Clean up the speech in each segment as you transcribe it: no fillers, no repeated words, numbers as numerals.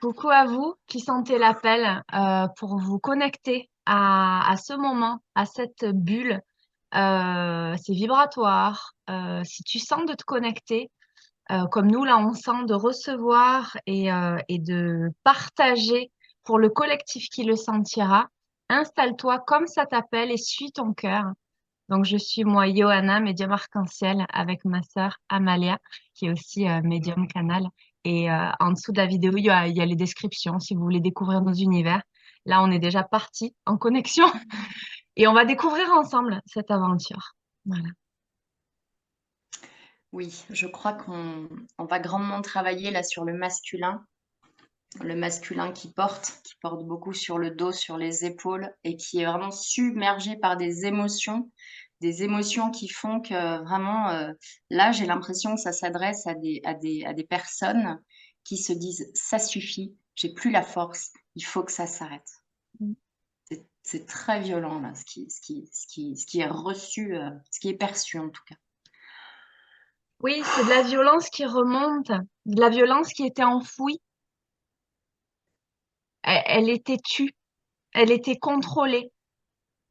Coucou à vous qui sentez l'appel pour vous connecter à ce moment, à cette bulle. C'est vibratoire. Si tu sens de te connecter, comme nous là, on sent de recevoir et de partager pour le collectif qui le sentira, installe-toi comme ça t'appelle et suis ton cœur. Donc, je suis moi, Johanna, médium arc-en-ciel, avec ma sœur Amalia, qui est aussi médium canal. Et en dessous de la vidéo, il y a les descriptions si vous voulez découvrir nos univers. Là, on est déjà parti en connexion et on va découvrir ensemble cette aventure. Voilà. Oui, je crois qu'on va grandement travailler là sur le masculin qui porte beaucoup sur le dos, sur les épaules et qui est vraiment submergé par des émotions qui font que vraiment, là, j'ai l'impression que ça s'adresse à des personnes qui se disent, ça suffit, j'ai plus la force, il faut que ça s'arrête. C'est très violent là, ce qui est reçu, ce qui est perçu en tout cas. Oui, c'est de la violence qui remonte, de la violence qui était enfouie. Elle était tue, elle était contrôlée.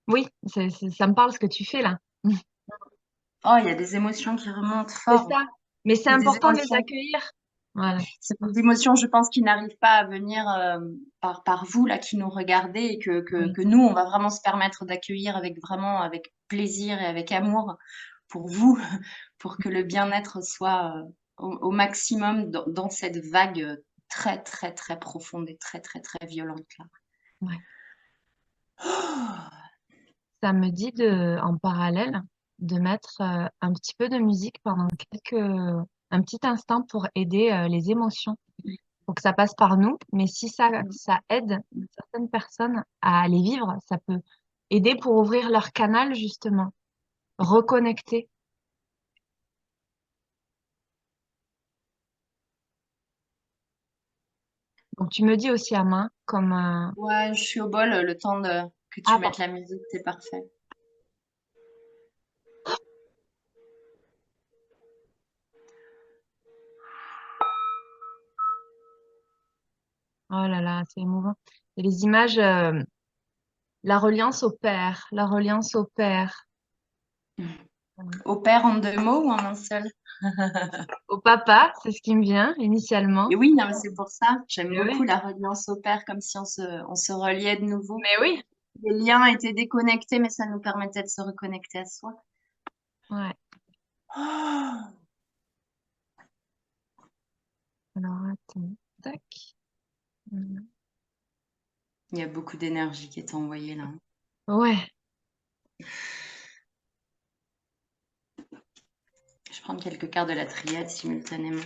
Oui, ça me parle ce que tu fais là. Oh, il y a des émotions qui remontent C'est fort. ça. Mais c'est C'est des important de les émotions. accueillir. Voilà. C'est des émotions, je pense, qui n'arrivent pas à venir par vous, là, qui nous regardez, et Oui. que nous, on va vraiment se permettre d'accueillir avec vraiment, avec plaisir et avec amour pour vous, pour que le bien-être soit au maximum dans cette vague très, très, très profonde et très, très, très violente, là. Ouais. Ça me dit en parallèle, de mettre un petit peu de musique pendant un petit instant pour aider les émotions. Faut que ça passe par nous, mais si ça aide certaines personnes à les vivre, ça peut aider pour ouvrir leur canal, justement, reconnecter. Donc, tu me dis aussi à main, comme, Ouais, je suis au bol, le temps que tu ah, mettes la musique, c'est parfait. oh là là, c'est émouvant. Et les images, la reliance au père, la reliance au père. Au père en deux mots ou en un seul? Au papa, c'est ce qui me vient initialement. Et oui, non, mais c'est pour ça. J'aime Mais beaucoup oui, la reliance au père, comme si on se reliait de nouveau. mais oui. Les liens étaient déconnectés, mais ça nous permettait de se reconnecter à soi. Ouais. Oh, Alors, attends. Tac. Voilà. il y a beaucoup d'énergie qui est envoyée là. Ouais. Je prends quelques cartes de la triade simultanément.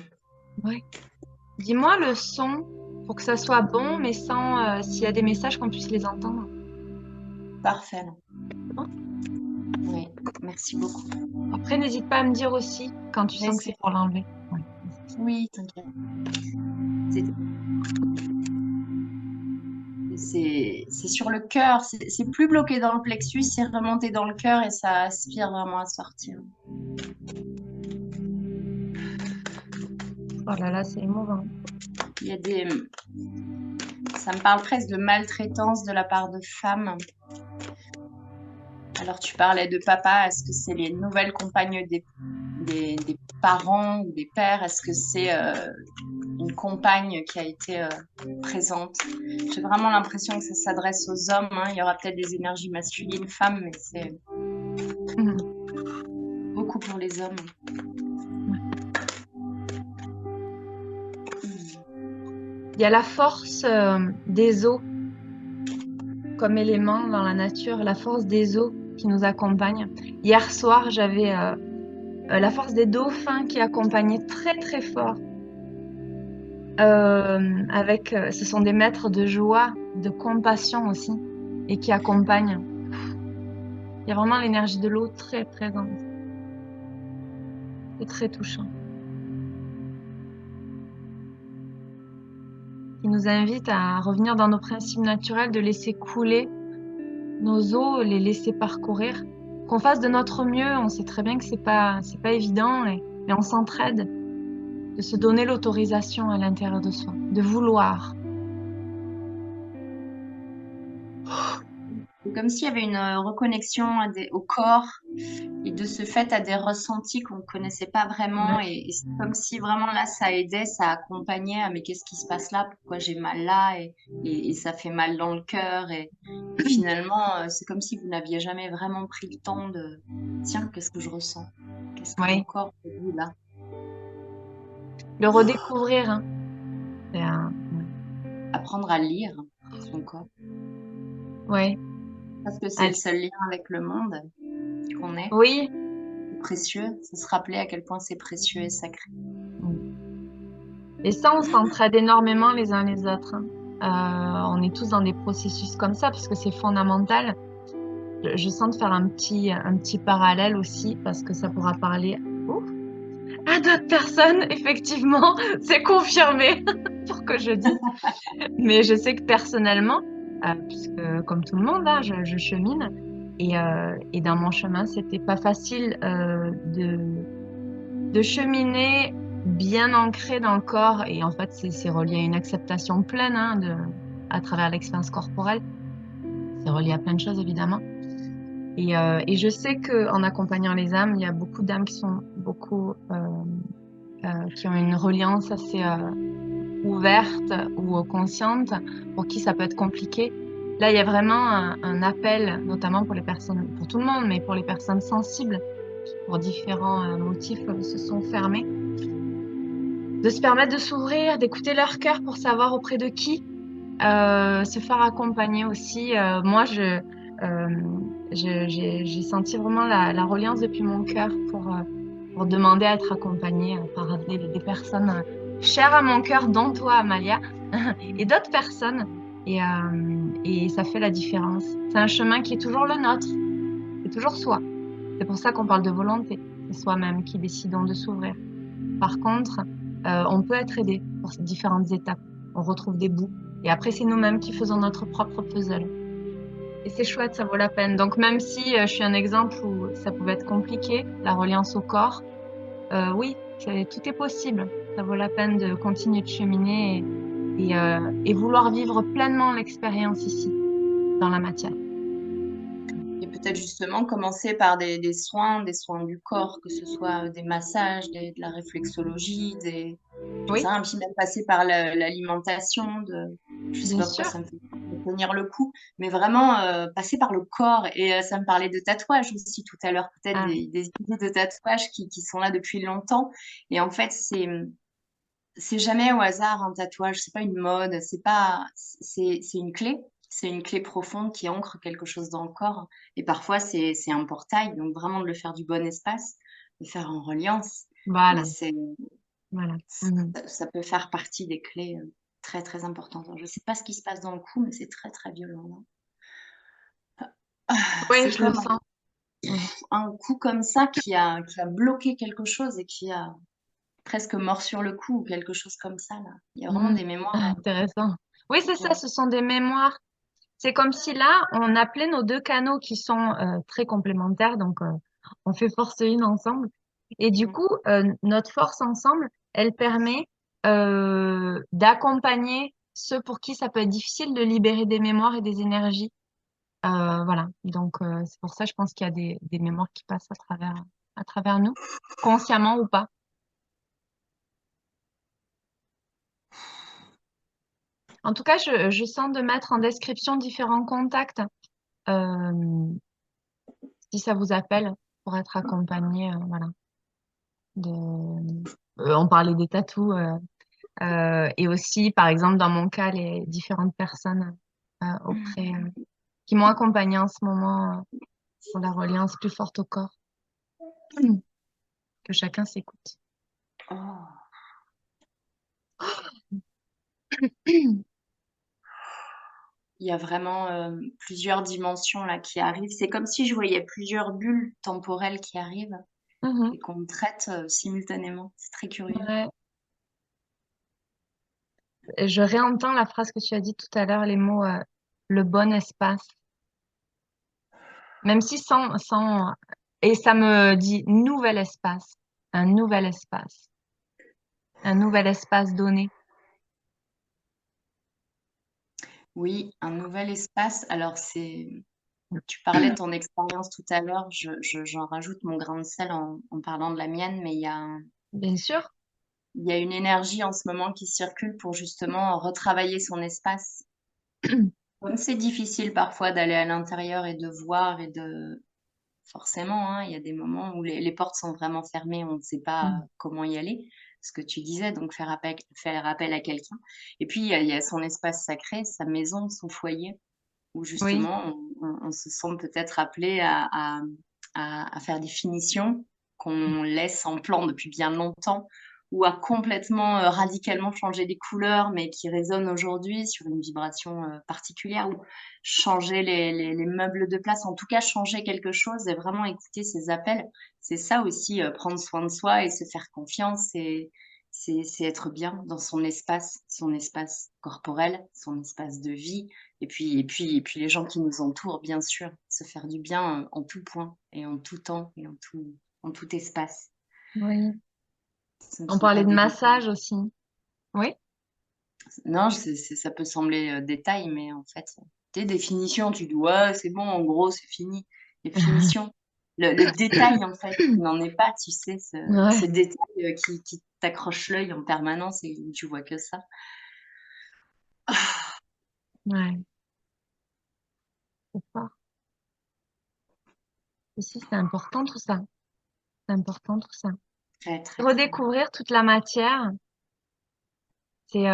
Ouais. Dis-moi le son pour que ça soit bon, mais sans, s'il y a des messages, qu'on puisse les entendre. Parfait. C'est bon. Oui, merci beaucoup. Après, n'hésite pas à me dire aussi quand tu sens que c'est J'essaie. pour l'enlever. Ouais. Oui, t'inquiète. C'est c'est sur le cœur. C'est plus bloqué dans le plexus, c'est remonté dans le cœur et ça aspire vraiment à sortir. Oh là là, c'est émouvant. Il y a des, ça me parle presque de maltraitance de la part de femmes. Alors, tu parlais de papa. Est-ce que c'est les nouvelles compagnes des parents ou des pères? Est-ce que c'est une compagne qui a été présente? J'ai vraiment l'impression que ça s'adresse aux hommes, hein. Il y aura peut-être des énergies masculines, femmes, mais c'est Mhm. beaucoup pour les hommes. Ouais. Il y a la force des eaux comme élément dans la nature, la force des eaux qui nous accompagne. Hier soir, j'avais la force des dauphins qui accompagnait très très fort. Ce sont des maîtres de joie, de compassion aussi, et qui accompagnent. Il y a vraiment l'énergie de l'eau très présente. C'est très touchant. Qui nous invite à revenir dans nos principes naturels, de laisser couler nos eaux, les laisser parcourir. Qu'on fasse de notre mieux. On sait très bien que c'est pas évident, mais on s'entraide, de se donner l'autorisation à l'intérieur de soi, de vouloir. comme s'il y avait une reconnexion au corps et de ce fait à des ressentis qu'on ne connaissait pas vraiment. Ouais. Et c'est comme si vraiment là, ça aidait, ça accompagnait. Ah, mais qu'est-ce qui se passe là? Pourquoi j'ai mal là? Et ça fait mal dans le cœur. Et finalement, c'est comme si vous n'aviez jamais vraiment pris le temps de, tiens, qu'est-ce que je ressens? Qu'est-ce que mon Ouais. corps me dit là? Le redécouvrir, hein. Ouais. Apprendre à lire son corps. Ouais. Parce que c'est le Allez. seul lien avec le monde qu'on ait. Oui. C'est précieux. C'est se rappeler à quel point c'est précieux et sacré. Et ça, on s'entraide énormément les uns les autres, hein. On est tous dans des processus comme ça parce que c'est fondamental. Je sens de faire un petit parallèle aussi parce que ça pourra parler ouf, à d'autres personnes. Effectivement, c'est confirmé pour que je dise. Mais je sais que personnellement, puisque comme tout le monde, hein, je chemine et dans mon chemin, c'était pas facile de cheminer bien ancré dans le corps. Et en fait, c'est relié à une acceptation pleine hein, à travers l'expérience corporelle. C'est relié à plein de choses, évidemment. Et je sais qu'en accompagnant les âmes, il y a beaucoup d'âmes qui sont qui ont une reliance assez ouverte ou consciente, pour qui ça peut être compliqué. Là, il y a vraiment un appel, notamment pour les personnes, pour tout le monde, mais pour les personnes sensibles, qui pour différents motifs se sont fermées, de se permettre de s'ouvrir, d'écouter leur cœur pour savoir auprès de qui se faire accompagner aussi. Moi, j'ai senti vraiment la reliance depuis mon cœur pour demander à être accompagnée par des personnes chères à mon cœur, dont toi, Amalia, et d'autres personnes. Et ça fait la différence. C'est un chemin qui est toujours le nôtre. C'est toujours soi. C'est pour ça qu'on parle de volonté. C'est soi-même qui décidons de s'ouvrir. Par contre, on peut être aidé pour ces différentes étapes. On retrouve des bouts. Et après, c'est nous-mêmes qui faisons notre propre puzzle. Et c'est chouette, ça vaut la peine. Donc, même si je suis un exemple où ça pouvait être compliqué, la reliance au corps, oui, tout est possible. Ça vaut la peine de continuer de cheminer et vouloir vivre pleinement l'expérience ici, dans la matière. Et peut-être justement commencer par des soins du corps, que ce soit des massages, de la réflexologie, j'en sais Oui, rien, puis même passer par l'alimentation, je sais bien pas pourquoi sûr. ça me fait tenir le coup, mais vraiment passer par le corps. Et ça me parlait de tatouage aussi tout à l'heure, peut-être Ah, des idées de tatouage qui sont là depuis longtemps. Et en fait, c'est jamais au hasard un tatouage, c'est pas une mode, c'est une clé. C'est une clé profonde qui ancre quelque chose dans le corps. Et parfois, c'est un portail. Donc, vraiment de le faire du bon espace, de faire en reliance. Mais voilà, voilà. Mhm. ça peut faire partie des clés très, très importantes. Alors, je sais pas ce qui se passe dans le cou, mais c'est très, très violent, là. Oui, C'est je le comme sens. Mhm. un coup comme ça qui a bloqué quelque chose et qui a presque mort sur le cou ou quelque chose comme ça, là. Il y a vraiment Mhm. des mémoires. Intéressant. Oui, c'est ça, Ouais. ce sont des mémoires. C'est comme si là, on appelait nos deux canaux qui sont très complémentaires, donc on fait force une ensemble. Et du coup, notre force ensemble, elle permet d'accompagner ceux pour qui ça peut être difficile de libérer des mémoires et des énergies. Voilà, donc c'est pour ça, je pense qu'il y a des mémoires qui passent à travers nous, consciemment ou pas. En tout cas, je sens de mettre en description différents contacts. Euh, Si ça vous appelle pour être accompagné, voilà. On parlait des tatous et aussi, par exemple, dans mon cas, les différentes personnes qui m'ont accompagnée en ce moment pour la reliance plus forte au corps. Que chacun s'écoute. Oh. Il y a vraiment plusieurs dimensions là qui arrivent. C'est comme si je voyais plusieurs bulles temporelles qui arrivent Mhm. et qu'on me traite simultanément. C'est très curieux. Ouais. Et je réentends la phrase que tu as dit tout à l'heure, les mots le bon espace. Même si et ça me dit nouvel espace, un nouvel espace, un nouvel espace donné. Oui, un nouvel espace. Alors c'est Tu parlais de ton expérience tout à l'heure, j'en rajoute mon grain de sel en parlant de la mienne, mais Bien sûr. il y a une énergie en ce moment qui circule pour justement retravailler son espace. Comme c'est difficile parfois d'aller à l'intérieur et de voir et de... Forcément, hein, il y a des moments où les portes sont vraiment fermées, on ne sait pas comment y aller. Ce que tu disais, donc faire appel à quelqu'un. Et puis, il y a son espace sacré, sa maison, son foyer, où Oui, justement, on se sent peut-être appelé à faire des finitions qu'on laisse en plan depuis bien longtemps, ou à complètement, radicalement changer les couleurs, mais qui résonnent aujourd'hui sur une vibration particulière, ou changer les meubles de place, en tout cas changer quelque chose et vraiment écouter ses appels. C'est ça aussi, prendre soin de soi et se faire confiance, c'est être bien dans son espace corporel, son espace de vie, et puis les gens qui nous entourent, bien sûr, se faire du bien en tout point et en tout temps et en tout espace. oui. Ce ne On sont parlait pas de des détails. massage aussi. Oui. Non, ça peut sembler détail, mais en fait, tes définitions, tu dis ouais, c'est bon, en gros, c'est fini. Les finitions. Le détail, en fait, il n'en est pas, tu sais, ce Ouais, détail qui t'accroche l'œil en permanence et où tu vois que ça. ouais. C'est fort. Ici, c'est important tout ça. C'est important tout ça. Très, très, très. Redécouvrir toute la matière, c'est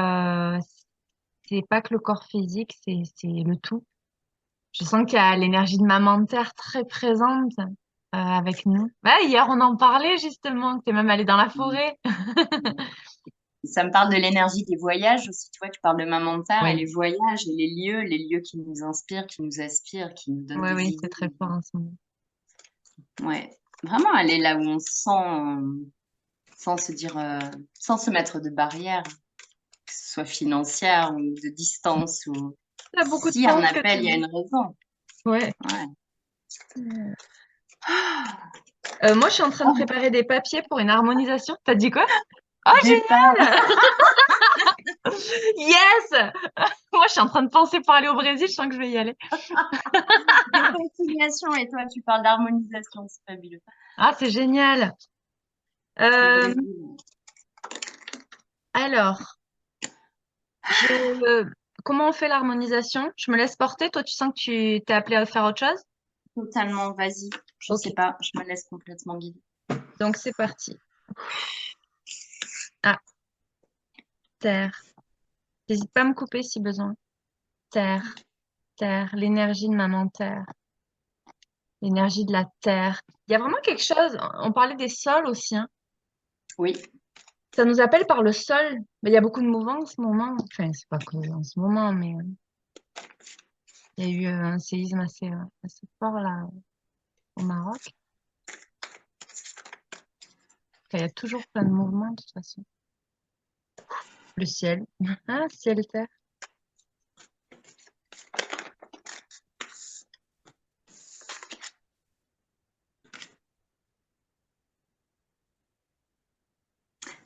c'est pas que le corps physique, c'est le tout. Je sens qu'il y a l'énergie de maman terre très présente avec nous. Ouais, hier, on en parlait justement, que t'es même allée dans la forêt. Ça me parle de l'énergie des voyages aussi. Tu vois, tu parles de Maman Terre et Oui, les voyages et les lieux qui nous inspirent, qui nous aspirent, qui nous donnent oui, des oui, c'est idées. très fort en ce moment. Ouais, vraiment aller là où on se sent, sans se dire, sans se mettre de barrières, que ce soit financière ou de distance ou T'as beaucoup de si un sens ce que appel, tu il y a dis. une raison. Ouais. Ouais. Moi, je suis en train de préparer des papiers pour une harmonisation. T'as dit quoi? Oh, J'ai peur. génial! Yes! Moi, je suis en train de penser pour aller au Brésil, je sens que je vais y aller. Des conciliations et toi, tu parles d'harmonisation, c'est fabuleux. Ah, c'est génial. Le Euh, Brésil. alors, je... comment on fait l'harmonisation? Je me laisse porter. Toi, tu sens que tu t'es appelé à faire autre chose? Totalement, vas-y. Je Ok, sais pas, je me laisse complètement guider. donc c'est parti. Ah, terre. N'hésite pas à me couper si besoin. Terre, terre, l'énergie de maman terre, l'énergie de la terre. Il y a vraiment quelque chose, on parlait des sols aussi, hein. Oui. Ça nous appelle par le sol. Mais il y a beaucoup de mouvements en ce moment. Enfin, c'est pas que en ce moment, mais il y a eu un séisme assez fort là au Maroc. Enfin, il y a toujours plein de mouvements de toute façon. Le ciel. Ah, ciel-terre.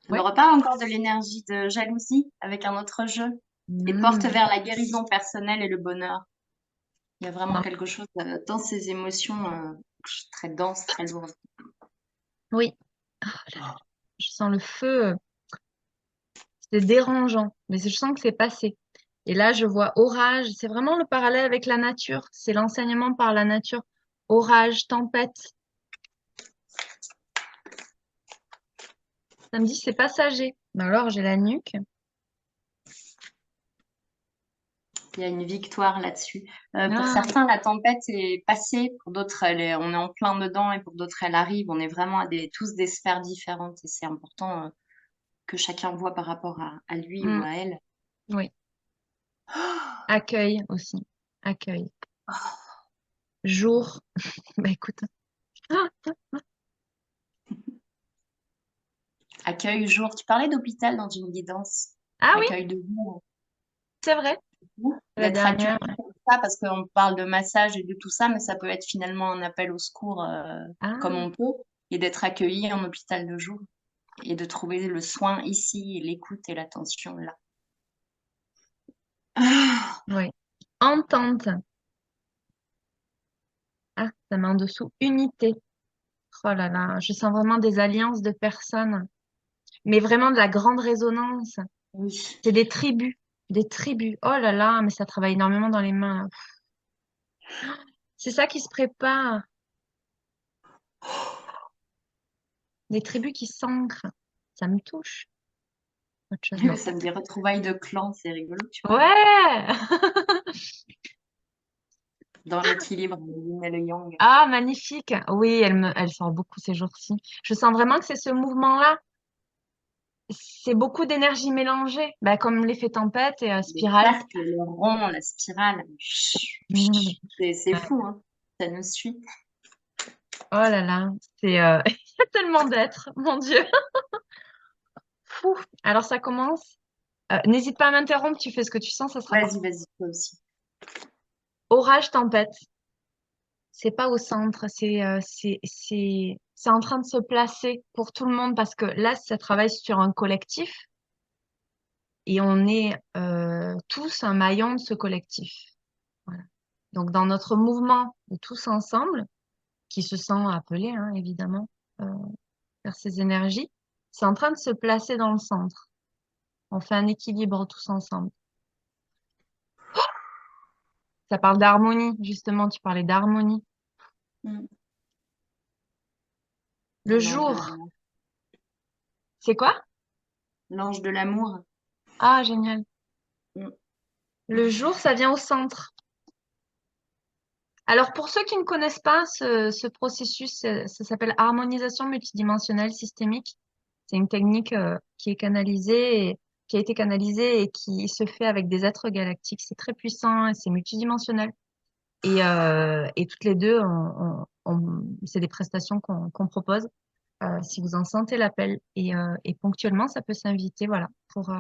On ne Ouais. repart encore de l'énergie de jalousie avec un autre jeu et porte Hmm. vers la guérison personnelle et le bonheur. Il y a vraiment Non. quelque chose dans ces émotions très denses, très lourdes. Oui. Oh là là. Je sens le feu. C'est dérangeant, mais je sens que c'est passé. Et là, je vois orage. C'est vraiment le parallèle avec la nature. C'est l'enseignement par la nature. Orage, tempête. Ça me dit c'est passager. Mais alors, j'ai la nuque. Il y a une victoire là-dessus. Pour Ah, certains, la tempête est passée, pour d'autres, on est en plein dedans et pour d'autres, elle arrive. On est vraiment tous des sphères différentes et c'est important que chacun voit par rapport à lui ou hmm, à elle. oui. Accueil aussi. Accueil. Jour. Bah écoute. Ah, Accueil jour. Tu parlais d'hôpital dans une guidance. ah oui, Accueil de jour. c'est vrai. La D'être dernière. accueilli comme ça, parce qu'on parle de massage et de tout ça, mais ça peut être finalement un appel au secours comme Ah, on peut, et d'être accueilli en hôpital de jour, et de trouver le soin ici, et l'écoute et l'attention là. Ah, oui. Entente. Ah, ça met en dessous unité. Oh là là, je sens vraiment des alliances de personnes, mais vraiment de la grande résonance. Oui. C'est des tribus, des tribus. Oh là là, mais ça travaille énormément dans les mains, là. C'est ça qui se prépare. Des tribus qui s'ancrent. Ça me touche. Autre chose, non. Ça me dit retrouvailles de clan, c'est rigolo, tu vois. Ouais! Dans l'équilibre, le yin et le yang. Ah, magnifique. Oui, elle sort beaucoup ces jours-ci. Je sens vraiment que c'est ce mouvement-là. C'est beaucoup d'énergie mélangée, bah, comme l'effet tempête et Le spirale. cercle, le rond, la spirale. C'est fou, hein. Ça nous suit. Oh là là, il y a tellement d'êtres, mon Dieu. Fou. Alors ça commence. N'hésite pas à m'interrompre, tu fais ce que tu sens, ça sera pas. Vas-y, vas-y, toi aussi. Orage, tempête. C'est pas au centre, c'est en train de se placer pour tout le monde parce que là, ça travaille sur un collectif et on est tous un maillon de ce collectif. Voilà. Donc dans notre mouvement de tous ensemble, qui se sent appelé, hein, évidemment, euh, vers ces énergies, c'est en train de se placer dans le centre. On fait un équilibre tous ensemble. Ça parle d'harmonie, justement, tu parlais d'harmonie. Mm. Le L'ange de jour, l'amour. c'est quoi? L'ange de l'amour. Ah, génial. Mm. Le jour, ça vient au centre. Alors, pour ceux qui ne connaissent pas ce processus, ça s'appelle harmonisation multidimensionnelle systémique. C'est une technique qui est canalisée, qui a été canalisée et qui se fait avec des êtres galactiques. C'est très puissant et c'est multidimensionnel. Et toutes les deux, c'est des prestations qu'on propose si vous en sentez l'appel. Et ponctuellement, ça peut s'inviter, voilà, pour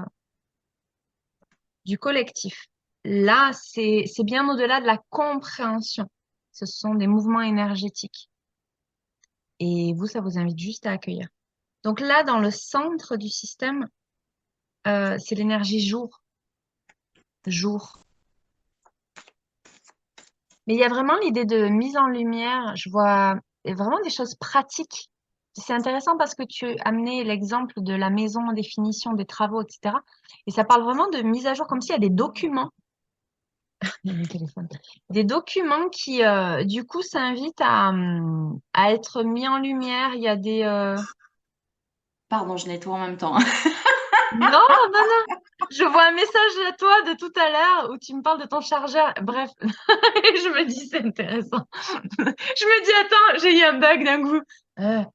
du collectif. Là, c'est bien au-delà de la compréhension. Ce sont des mouvements énergétiques. Et vous, ça vous invite juste à accueillir. Donc là, dans le centre du système, c'est l'énergie jour. Jour. Mais il y a vraiment l'idée de mise en lumière. Je vois vraiment des choses pratiques. C'est intéressant parce que tu amenais l'exemple de la maison en définition, des travaux, etc. Et ça parle vraiment de mise à jour, comme s'il y a des documents. Il y a mon téléphone. Des documents qui, du coup, s'invitent à être mis en lumière. Il y a des... Pardon, je nettoie en même temps. Non, non, non. Je vois un message à toi de tout à l'heure où tu me parles de ton chargeur. Bref, je me dis, c'est intéressant. Je me dis, attends, j'ai eu un bug d'un coup. Ah,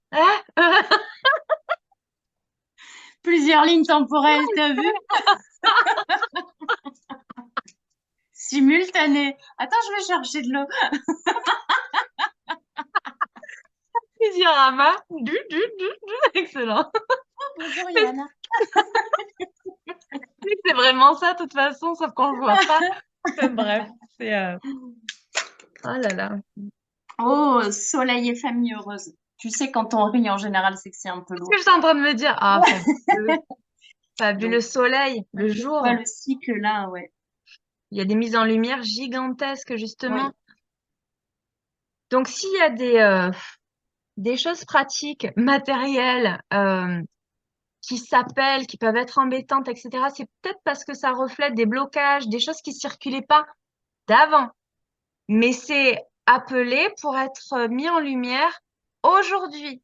Plusieurs lignes temporelles, t'as vu? Simultanées. Attends, je vais chercher de l'eau. Futurama. Excellent. Bonjour, Mais Yana. c'est vraiment ça, de toute façon, sauf qu'on le voit pas. Enfin, bref, c'est... Oh là là. Oh, soleil et famille heureuse. Tu sais, quand on rit, en général, c'est que c'est un peu Ce que lourd. j'étais en train de me dire, ah, fabuleux, fabuleux Donc, soleil, le je vois jour. le cycle là, ouais. Il y a des mises en lumière gigantesques, justement. Oui, Donc, s'il y a des choses pratiques, matérielles, qui s'appellent, qui peuvent être embêtantes, etc., c'est peut-être parce que ça reflète des blocages, des choses qui circulaient pas d'avant. Mais c'est appelé pour être mis en lumière aujourd'hui.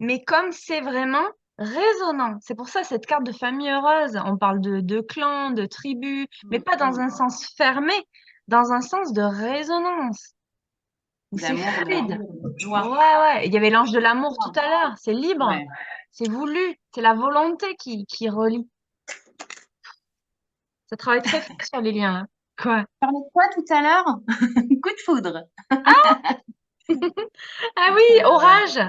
Mais comme c'est vraiment résonnant, c'est pour ça cette carte de famille heureuse, on parle de clans, de tribus, mais mm, pas dans mm. un sens fermé, dans un sens de résonance, où c'est D'amour, fluide. d'amour, de Ouais, joie. ouais, il y avait l'ange de l'amour tout à l'heure, c'est libre, Ouais. c'est voulu, c'est la volonté qui relie. Ça travaille très fort sur les liens, hein. Quoi? Tu parlais de quoi tout à l'heure? Coup de foudre. Ah oui, orage!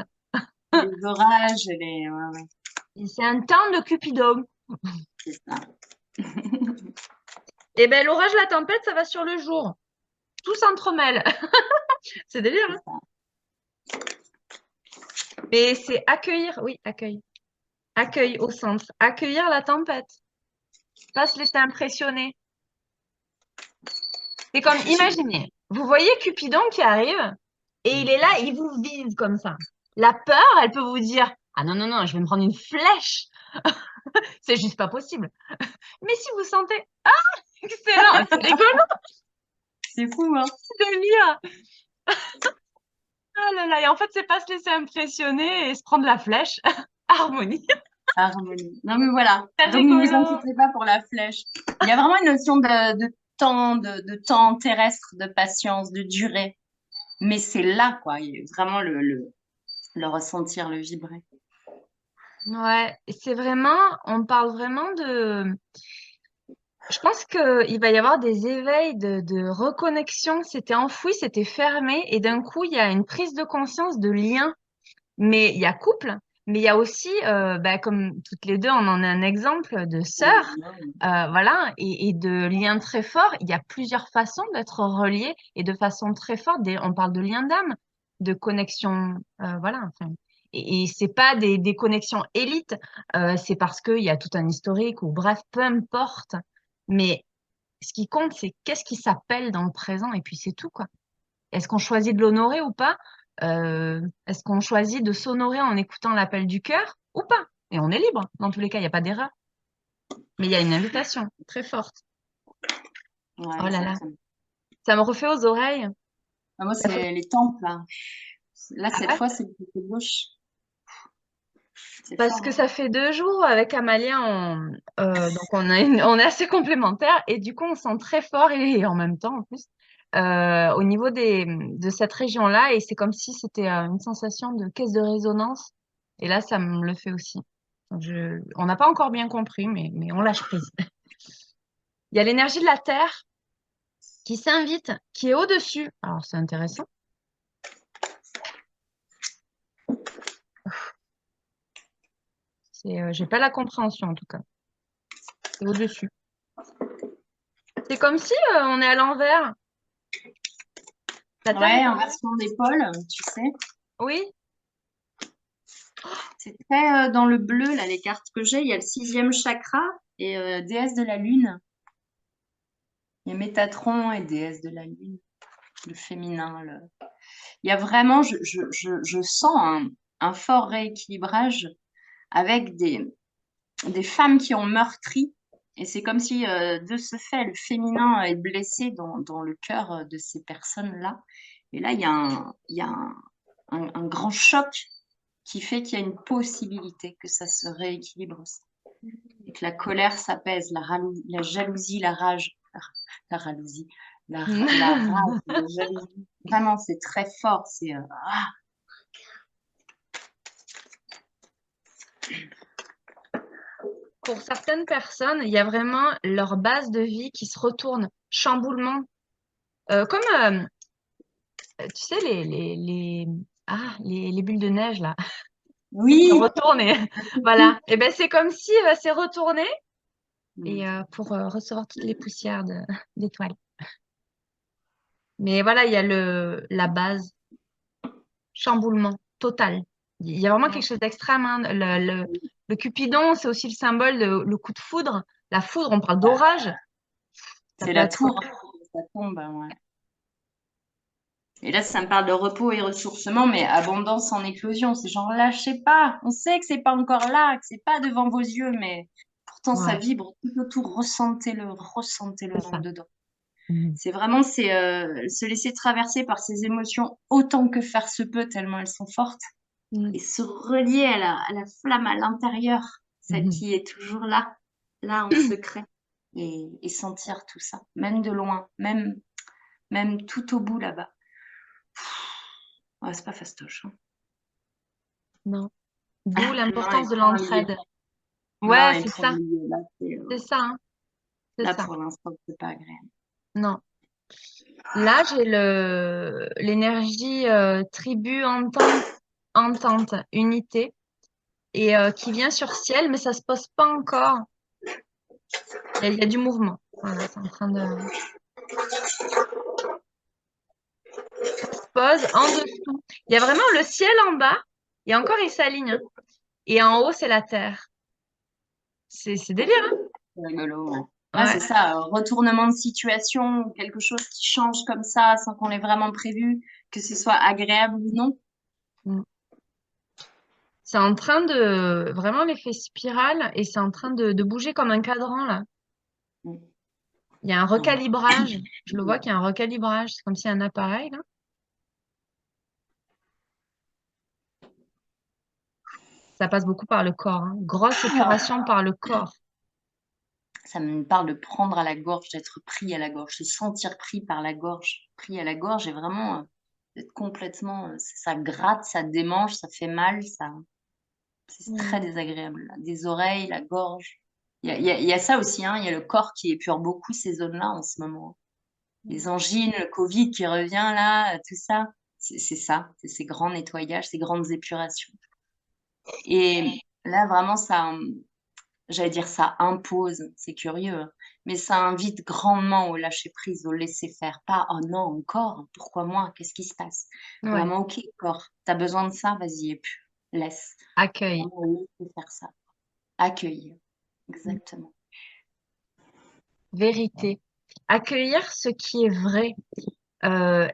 Les orages, les... ouais, ouais, Et c'est un temps de Cupidon. c'est ça. Et ben l'orage, la tempête, ça va sur le jour. Tout s'entremêle. C'est délire, C'est hein? ça. Mais c'est accueillir, oui, accueil. Accueil au centre. Accueillir la tempête. Pas se laisser impressionner. C'est comme, imaginez, vous voyez Cupidon qui arrive Et il est là, il vous vise comme ça. La peur, elle peut vous dire, ah non, non, non, je vais me prendre une flèche. C'est juste pas possible. Mais si vous sentez, ah, excellent, c'est rigolo C'est fou, hein? de lire. Ah là là, et en fait, c'est pas se laisser impressionner et se prendre la flèche. Harmonie. Harmonie. Non, mais voilà. C'est Donc, ne vous rigolo. inquiétez pas pour la flèche. Il y a vraiment une notion de temps, de temps terrestre, de patience, de durée. Mais c'est là, quoi. Il y a vraiment le ressentir, le vibrer. Ouais, et c'est vraiment, on parle vraiment de, je pense qu'il va y avoir des éveils de reconnexion. C'était enfoui, c'était fermé, et d'un coup, il y a une prise de conscience de lien. Mais il y a couple, mais il y a aussi, bah, comme toutes les deux, on en a un exemple de sœurs, voilà, et de liens très forts. Il y a plusieurs façons d'être reliés et de façon très forte. On parle de lien d'âme, de connexion, voilà. Enfin, et c'est pas des connexions élites, c'est parce qu'il y a tout un historique ou bref, peu importe. Mais ce qui compte, c'est qu'est-ce qui s'appelle dans le présent et puis c'est tout, quoi. Est-ce qu'on choisit de l'honorer ou pas? Est-ce qu'on choisit de s'honorer en écoutant l'appel du cœur ou pas? Et on est libre. Dans tous les cas, il n'y a pas d'erreur. Mais il y a une invitation très forte. Ouais, Oh là là, exactement. ça me refait aux oreilles. Ah, moi, Ça fait- c'est les tempes, là. Là, Ah cette ouais? fois, c'est le côté gauche. C'est Parce fort, que hein. ça fait 2 jours avec Amalia, donc on est assez complémentaires et du coup on sent très fort et en même temps en plus au niveau de cette région-là et c'est comme si c'était une sensation de caisse de résonance et là ça me le fait aussi. Donc on n'a pas encore bien compris mais on lâche prise. Il y a l'énergie de la Terre qui s'invite, qui est au-dessus. Alors c'est intéressant. J'ai pas la compréhension en tout cas. C'est au-dessus. C'est comme si on est à l'envers. La Terre Ouais, est à l'envers. inversion d'épaule, tu sais. Oui. C'est très dans le bleu, là, les cartes que j'ai. Il y a le sixième chakra et déesse de la lune. Il y a Métatron et déesse de la lune, le féminin. Il y a vraiment, je sens un fort rééquilibrage avec des femmes qui ont meurtri. Et c'est comme si, de ce fait, le féminin est blessé dans le cœur de ces personnes-là. Et là, il y a un grand choc qui fait qu'il y a une possibilité que ça se rééquilibre aussi. Et que la colère s'apaise, la jalousie, la rage, la jalousie, la rage, la jalousie. Vraiment, c'est très fort. Pour certaines personnes, il y a vraiment leur base de vie qui se retourne, chamboulement. Comme, tu sais, les bulles de neige, là, qui Oui. retournent. Voilà. Et ben, c'est comme si c'est retourné et pour recevoir toutes les poussières d'étoiles. Mais voilà, il y a la base, chamboulement total. Il y a vraiment quelque chose d'extrême, hein. Le Cupidon, c'est aussi le symbole de le coup de foudre. La foudre, on parle d'orage. Ça C'est peut la être. tour, ça tombe, ouais. Et là, ça me parle de repos et ressourcement, mais abondance en éclosion. C'est genre, lâchez pas. On sait que c'est pas encore là, que c'est pas devant vos yeux, mais pourtant, ça Ouais, vibre tout autour. Ressentez-le c'est en ça. dedans. Mhm. C'est se laisser traverser par ces émotions autant que faire se peut, tellement elles sont fortes, Mhm. et se relier à la flamme à l'intérieur, celle Mhm. qui est toujours là, là en secret, et sentir tout ça, même de loin, même tout au bout là-bas. Ouais, c'est pas fastoche, hein. Non. D'où L'un l'importance est de trop lié. l'entraide. L'un Ouais, est c'est trop ça. lié. C'est ça, hein. C'est Là, ça. pour l'instant, c'est pas agréable. Non. Là, j'ai l'énergie tribu, entente, entente, unité, et qui vient sur ciel, mais ça se pose pas encore. Il y a du mouvement. Voilà, c'est en train de se pose en dessous. Il y a vraiment le ciel en bas, et encore il s'aligne, hein. Et en haut, c'est la terre. C'est délire, C'est rigolo, ouais. hein? Ouais, Ouais. c'est ça, retournement de situation, quelque chose qui change comme ça sans qu'on l'ait vraiment prévu. que ce soit agréable ou non. Mm. C'est en train de, vraiment l'effet spirale, et c'est en train de bouger comme un cadran, là. Mm. Il y a un Non. recalibrage. Je le vois qu'il y a un recalibrage. C'est comme si un appareil, là. Ça passe beaucoup par le corps, hein. Grosse épuration par le corps. Ça me parle de prendre à la gorge, d'être pris à la gorge, se sentir pris par la gorge, pris à la gorge et vraiment d'être complètement, ça gratte, ça démange, ça fait mal, ça, c'est très Mm. désagréable. Là. Des oreilles, la gorge. Il y a ça aussi, hein, il y a le corps qui épure beaucoup ces zones-là en ce moment. Les angines, le Covid qui revient là, tout ça, c'est ça, c'est ces grands nettoyages, ces grandes épurations. Et là, vraiment, ça, j'allais dire ça impose, c'est curieux, hein, mais ça invite grandement au lâcher prise, au laisser faire. Pas, oh non, encore, pourquoi moi? Qu'est-ce qui se passe? Ouais. Vraiment, ok, corps, t'as besoin de ça, vas-y, et puis laisse. Accueil. Vraiment, laisser faire ça. Accueillir, Mm. exactement. Vérité. Accueillir ce qui est vrai.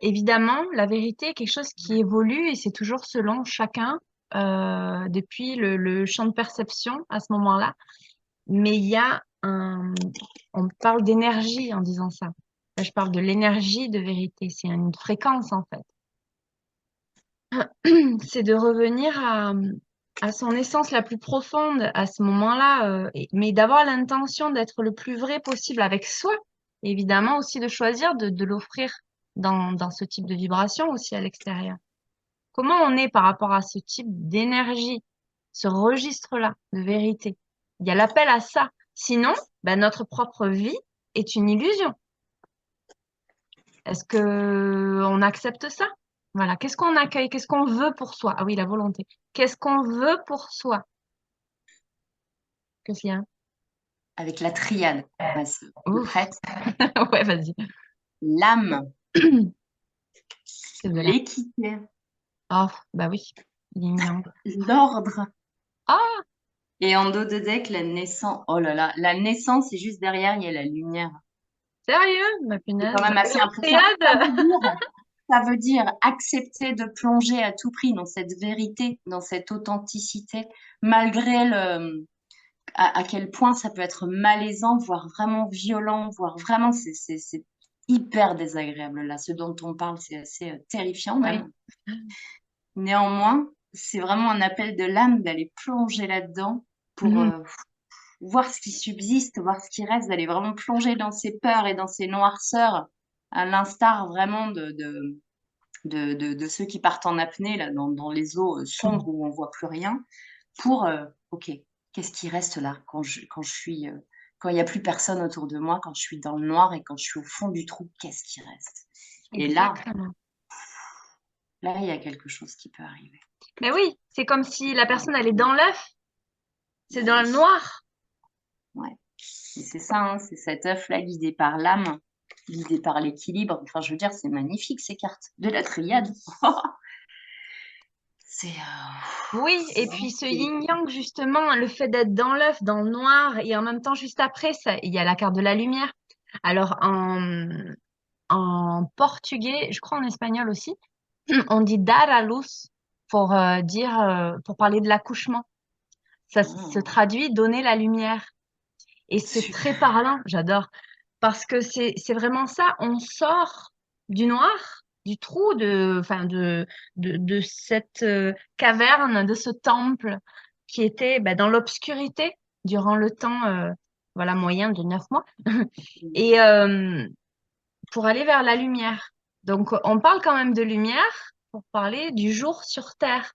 Évidemment, la vérité est quelque chose qui évolue et c'est toujours selon chacun depuis le champ de perception à ce moment-là. Mais il y a on parle d'énergie en disant ça. Là, je parle de l'énergie de vérité. C'est une fréquence en fait. C'est de revenir à son essence la plus profonde à ce moment-là, mais d'avoir l'intention d'être le plus vrai possible avec soi. Évidemment aussi de choisir de l'offrir dans ce type de vibration aussi à l'extérieur. Comment on est par rapport à ce type d'énergie, ce registre-là de vérité? Il y a l'appel à ça. Sinon, ben, notre propre vie est une illusion. Est-ce que on accepte ça? Voilà. Qu'est-ce qu'on accueille? Qu'est-ce qu'on veut pour soi? Ah oui, la volonté. Qu'est-ce qu'on veut pour soi? Qu'est-ce qu'il y a? Avec la triade, t'es Ouf. prête? Ouais, vas-y. L'âme, Désolée. l'équité, Oh, bah oui. Yin yang. l'ordre. Ah, Et en dos de deck, la naissance. Oh là là, la naissance, c'est juste derrière, il y a la lumière. sérieux? Ma C'est punaise. quand même La assez meilleure impressionnant. triade. Ça veut dire accepter de plonger à tout prix dans cette vérité, dans cette authenticité, malgré à quel point ça peut être malaisant, voire vraiment violent, voire vraiment, c'est hyper désagréable là. Ce dont on parle, c'est assez terrifiant Oui. même. Néanmoins, c'est vraiment un appel de l'âme d'aller plonger là-dedans pour Mhm. voir ce qui subsiste, voir ce qui reste, d'aller vraiment plonger dans ses peurs et dans ses noirceurs, à l'instar vraiment de ceux qui partent en apnée là, dans les eaux sombres où on voit plus rien, pour ok, qu'est-ce qui reste là quand je suis quand il n'y a plus personne autour de moi, quand je suis dans le noir et quand je suis au fond du trou, qu'est-ce qui reste? Et Exactement. là, il y a quelque chose qui peut arriver. Mais oui, c'est comme si la personne, elle est dans l'œuf. C'est Bah dans le oui, noir. ouais. Et c'est ça, hein, c'est cet œuf-là guidé par l'âme, guidé par l'équilibre. Enfin, je veux dire, c'est magnifique ces cartes de la triade. C'est Oui, et puis ce yin-yang, justement, le fait d'être dans l'œuf, dans le noir, et en même temps, juste après, ça, il y a la carte de la lumière. Alors, en portugais, je crois en espagnol aussi, on dit dar a luz pour dire, pour parler de l'accouchement. Ça se oh, traduit donner la lumière. Et c'est très super. parlant, j'adore. Parce que c'est vraiment ça, on sort du noir, du trou, enfin de cette caverne, de ce temple qui était bah, dans l'obscurité durant le temps voilà, moyen de 9 mois, et pour aller vers la lumière. Donc on parle quand même de lumière pour parler du jour sur Terre.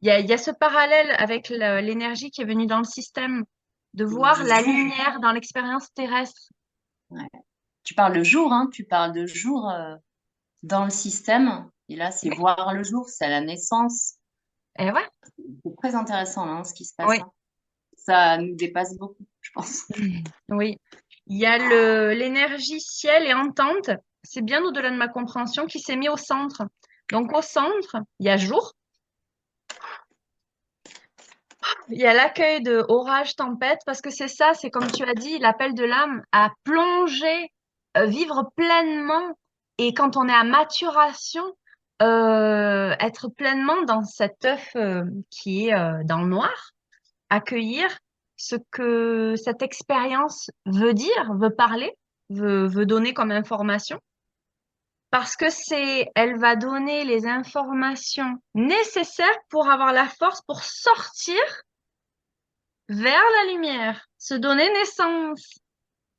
Il y a ce parallèle avec l'énergie qui est venue dans le système, de voir Du la jour. lumière dans l'expérience terrestre. Ouais. Tu parles de jour, hein, tu parles de jour dans le système. Et là, c'est voir le jour, c'est la naissance. Et ouais, C'est très intéressant, hein, ce qui se passe. oui, Hein. Ça nous dépasse beaucoup, je pense. oui. Il y a l'énergie ciel et entente, c'est bien au-delà de ma compréhension, qui s'est mis au centre. Donc au centre, il y a jour, il y a l'accueil de orage, tempête, parce que c'est ça, c'est comme tu as dit, l'appel de l'âme à plonger, vivre pleinement. Et quand on est à maturation, être pleinement dans cet œuf qui est dans le noir, accueillir ce que cette expérience veut dire, veut parler, veut donner comme information, parce que elle va donner les informations nécessaires pour avoir la force pour sortir vers la lumière, se donner naissance.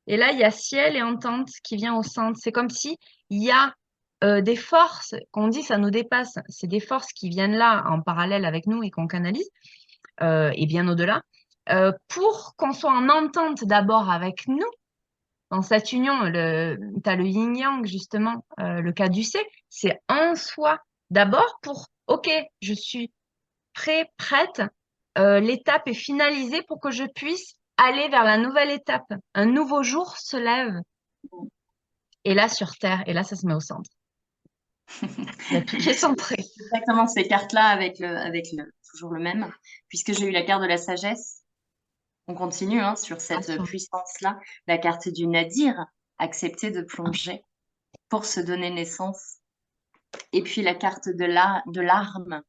Et là, il y a ciel et entente qui vient au centre. C'est comme si il y a des forces qu'on dit ça nous dépasse. C'est des forces qui viennent là en parallèle avec nous et qu'on canalise, et bien au-delà, pour qu'on soit en entente d'abord avec nous. Dans cette union, tu as le yin-yang, justement, le caducée, c'est en soi. D'abord pour, OK, je suis prêt, prête, l'étape est finalisée pour que je puisse aller vers la nouvelle étape. Un nouveau jour se lève. Et là, sur Terre, et là, ça se met au centre. Il y a tout qui est centré. Exactement ces cartes-là toujours le même, puisque j'ai eu la carte de la sagesse. On continue hein, sur cette puissance-là. La carte du nadir, accepter de plonger pour se donner naissance. Et puis la carte de l'arme,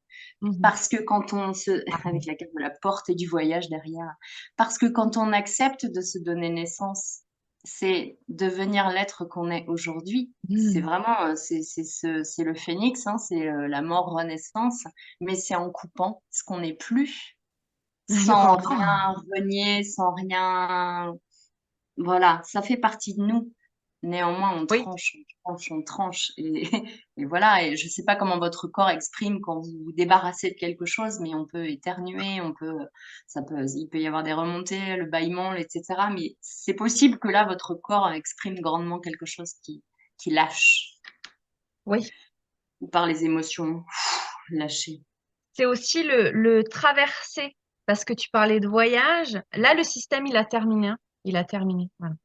parce que quand on avec la carte de la porte et du voyage derrière, parce que quand on accepte de se donner naissance, c'est devenir l'être qu'on est aujourd'hui. C'est vraiment, c'est le phénix, hein, c'est la mort renaissance, mais c'est en coupant ce qu'on n'est plus, sans rien renier, sans rien. Voilà, ça fait partie de nous. Néanmoins, on Oui, tranche, on tranche, on tranche. Et voilà, et je ne sais pas comment votre corps exprime quand vous vous débarrassez de quelque chose, mais on peut éternuer, il peut y avoir des remontées, le bâillement, etc. Mais c'est possible que là, votre corps exprime grandement quelque chose qui lâche, oui. ou par les émotions, lâcher. C'est aussi le traverser, parce que tu parlais de voyage. Là, le système, il a terminé, hein. Il a terminé. Voilà.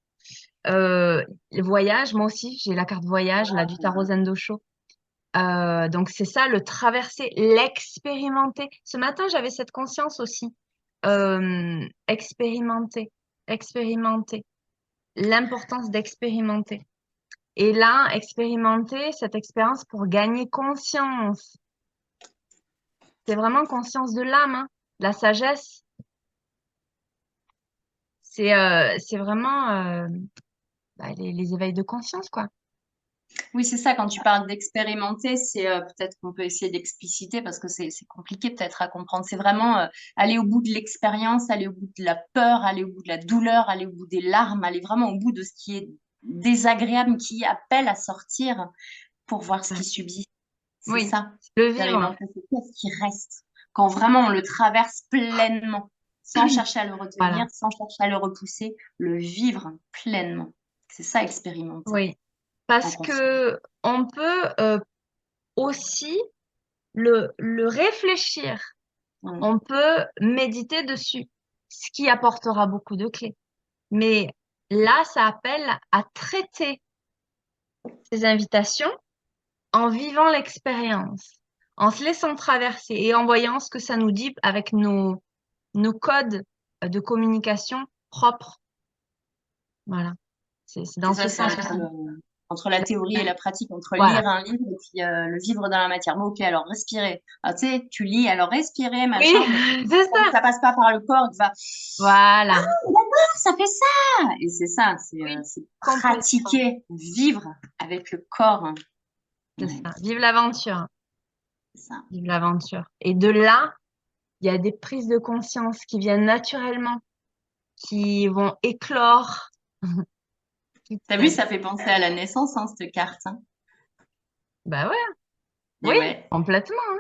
Le voyage, moi aussi, j'ai la carte voyage, là, du tarot Zendosho. Donc, c'est ça, le traverser, l'expérimenter. Ce matin, j'avais cette conscience aussi. Expérimenter, expérimenter. L'importance d'expérimenter. Et là, expérimenter cette expérience pour gagner conscience. C'est vraiment conscience de l'âme, hein. La sagesse. C'est vraiment les éveils de conscience, quoi. Oui, c'est ça, quand tu parles d'expérimenter, c'est peut-être qu'on peut essayer d'expliciter parce que c'est compliqué peut-être à comprendre. C'est vraiment aller au bout de l'expérience, aller au bout de la peur, aller au bout de la douleur, aller au bout des larmes, aller vraiment au bout de ce qui est désagréable, qui appelle à sortir pour voir ce Ouais. qui subsiste. C'est Oui, ça, le vivre. expérimenter, c'est qu'est-ce qui reste quand vraiment on le traverse pleinement, sans chercher à le retenir, Voilà, sans chercher à le repousser, le vivre pleinement. C'est ça, expérimenter oui. en Parce conscience. que on peut aussi le réfléchir. Mm. On peut méditer dessus, ce qui apportera beaucoup de clés. Mais là, ça appelle à traiter ces invitations en vivant l'expérience, en se laissant traverser et en voyant ce que ça nous dit avec nos codes de communication propres. Voilà. C'est C'est dans ça, ce c'est sens aussi. entre la théorie et la pratique, entre Voilà. lire un livre et puis le vivre dans la matière. Bon, ok, alors respirer. Ah, tu sais, tu lis, alors respirer, Oui, machin, mais c'est comme ça. ça passe pas par le corps, tu vas, Voilà. ah, ça fait ça! Et c'est ça, Oui, c'est complètement. pratiquer, vivre avec le corps, hein. C'est Ouais, ça. Vive l'aventure. c'est ça. Vive l'aventure. Et de là, il y a des prises de conscience qui viennent naturellement, qui vont éclore. Toutes T'as vu, seules. ça fait penser à la naissance, hein, cette carte, hein. Bah ouais, Et oui, ouais. complètement, hein.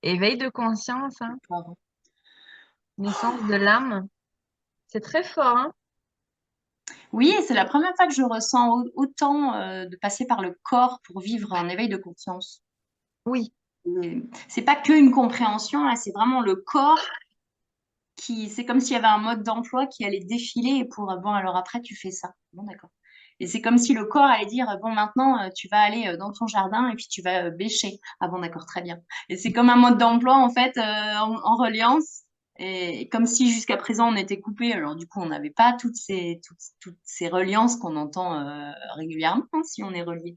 Éveil de conscience, hein. Naissance de l'âme. C'est très fort, hein. Oui, et c'est la première fois que je ressens autant de passer par le corps pour vivre un éveil de conscience. Oui, C'est pas que une compréhension, là, c'est vraiment le corps c'est comme s'il y avait un mode d'emploi qui allait défiler et pour, bon, alors après, tu fais ça. Bon, d'accord. Et c'est comme si le corps allait dire, bon, maintenant, tu vas aller dans ton jardin et puis tu vas bêcher. Ah bon, d'accord, très bien. Et c'est comme un mode d'emploi, en fait, en reliance. Et comme si jusqu'à présent on était coupé, alors du coup on n'avait pas toutes ces reliances qu'on entend régulièrement hein, si on est relié.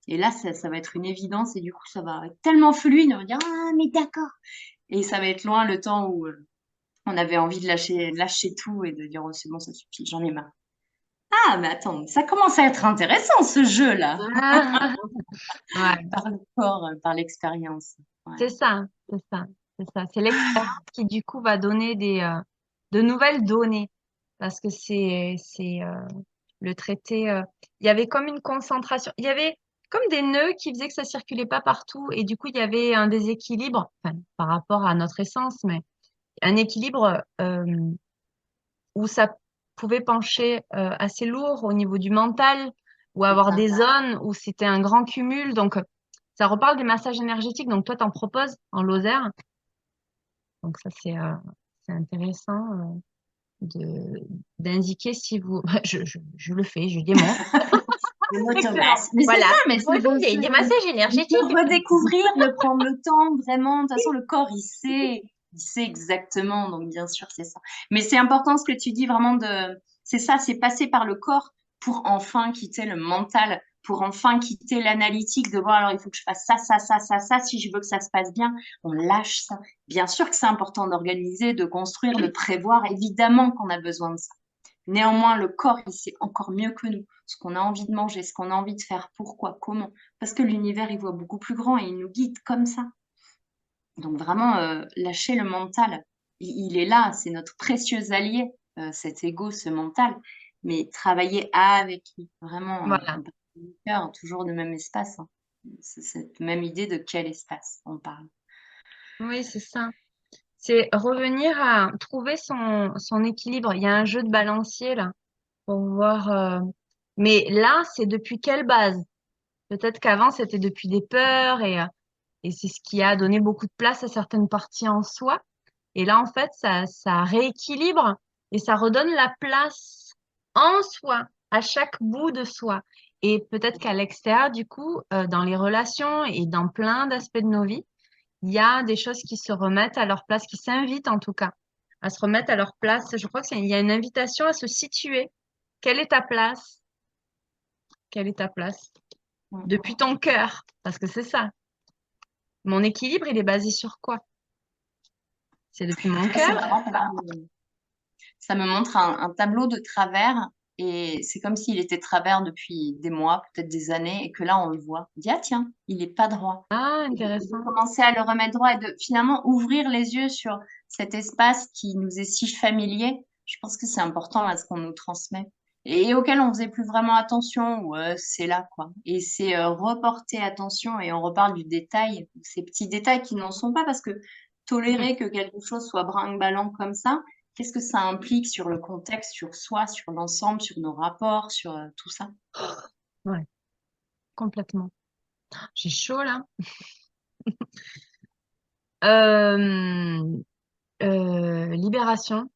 Et là, ça va être une évidence et du coup, ça va être tellement fluide, on va dire, ah, mais d'accord. Et ça va être loin le temps où on avait envie de lâcher tout et de dire, oh, c'est bon, ça suffit, j'en ai marre. Ah, mais attends, ça commence à être intéressant ce jeu-là, Ah, ouais, par le corps, par l'expérience. Ouais. c'est ça, c'est ça, c'est ça. C'est l'expérience qui, du coup, va donner de nouvelles données. Parce que le traité, il y avait comme une concentration, il y avait comme des nœuds qui faisaient que ça circulait pas partout. Et du coup, il y avait un déséquilibre, enfin, par rapport à notre essence, mais un équilibre où ça pouvait pencher assez lourd au niveau du mental ou C'est avoir ça. des zones où c'était un grand cumul. Donc, ça reparle des massages énergétiques. Donc, toi, t'en proposes en Lozère. Donc, ça, c'est intéressant de d'indiquer si vous... je le fais, je démontre. Le Exactement. motomasque. Mais c'est Voilà. ça, mais Moi, des massages de énergétiques. redécouvrir, de prendre le temps, vraiment. De toute façon, le corps, il sait exactement. Donc, bien sûr, c'est ça. Mais c'est important ce que tu dis vraiment c'est ça, c'est passer par le corps pour enfin quitter le mental, pour enfin quitter l'analytique de voir, alors il faut que je fasse ça, ça, ça, ça, ça, si je veux que ça se passe bien. On lâche ça. Bien sûr que c'est important d'organiser, de construire, de prévoir. Évidemment qu'on a besoin de ça. Néanmoins, le corps, il sait encore mieux que nous ce qu'on a envie de manger, ce qu'on a envie de faire, pourquoi, comment. Parce que l'univers, il voit beaucoup plus grand et il nous guide comme ça. Donc vraiment, lâcher le mental. Il est là, c'est notre précieux allié, cet ego, ce mental. Mais travailler avec lui, vraiment, Voilà. on parle du cœur, toujours du même espace. Hein. C'est cette même idée de quel espace on parle. Oui, c'est ça. C'est revenir à trouver son équilibre. Il y a un jeu de balancier là pour voir. Mais là, c'est depuis quelle base? Peut-être qu'avant, c'était depuis des peurs et c'est ce qui a donné beaucoup de place à certaines parties en soi. Et là, en fait, ça rééquilibre et ça redonne la place en soi, à chaque bout de soi. Et peut-être qu'à l'extérieur, du coup, dans les relations et dans plein d'aspects de nos vies, il y a des choses qui se remettent à leur place, qui s'invitent en tout cas à se remettre à leur place. Je crois il y a une invitation à se situer. Quelle est ta place? Quelle est ta place? Ouais. Depuis ton cœur, parce que c'est ça. Mon équilibre, il est basé sur quoi? C'est depuis mon Après, c'est cœur? marrant parce que ça me montre un tableau de travers et c'est comme s'il était travers depuis des mois, peut-être des années, et que là, on le voit. On dit, ah tiens, il est pas droit. Ah, Et de intéressant. commencer à le remettre droit et de finalement ouvrir les yeux sur cet espace qui nous est si familier, je pense que c'est important à ce qu'on nous transmet. Et auquel on faisait plus vraiment attention, ouais, c'est là, quoi. Et c'est reporter attention et on reparle du détail, ces petits détails qui n'en sont pas parce que Mhm. tolérer que quelque chose soit brinque-ballant comme ça, qu'est-ce que ça implique sur le contexte, sur soi, sur l'ensemble, sur nos rapports, sur tout ça? Ouais, complètement. J'ai chaud là. Euh, Libération.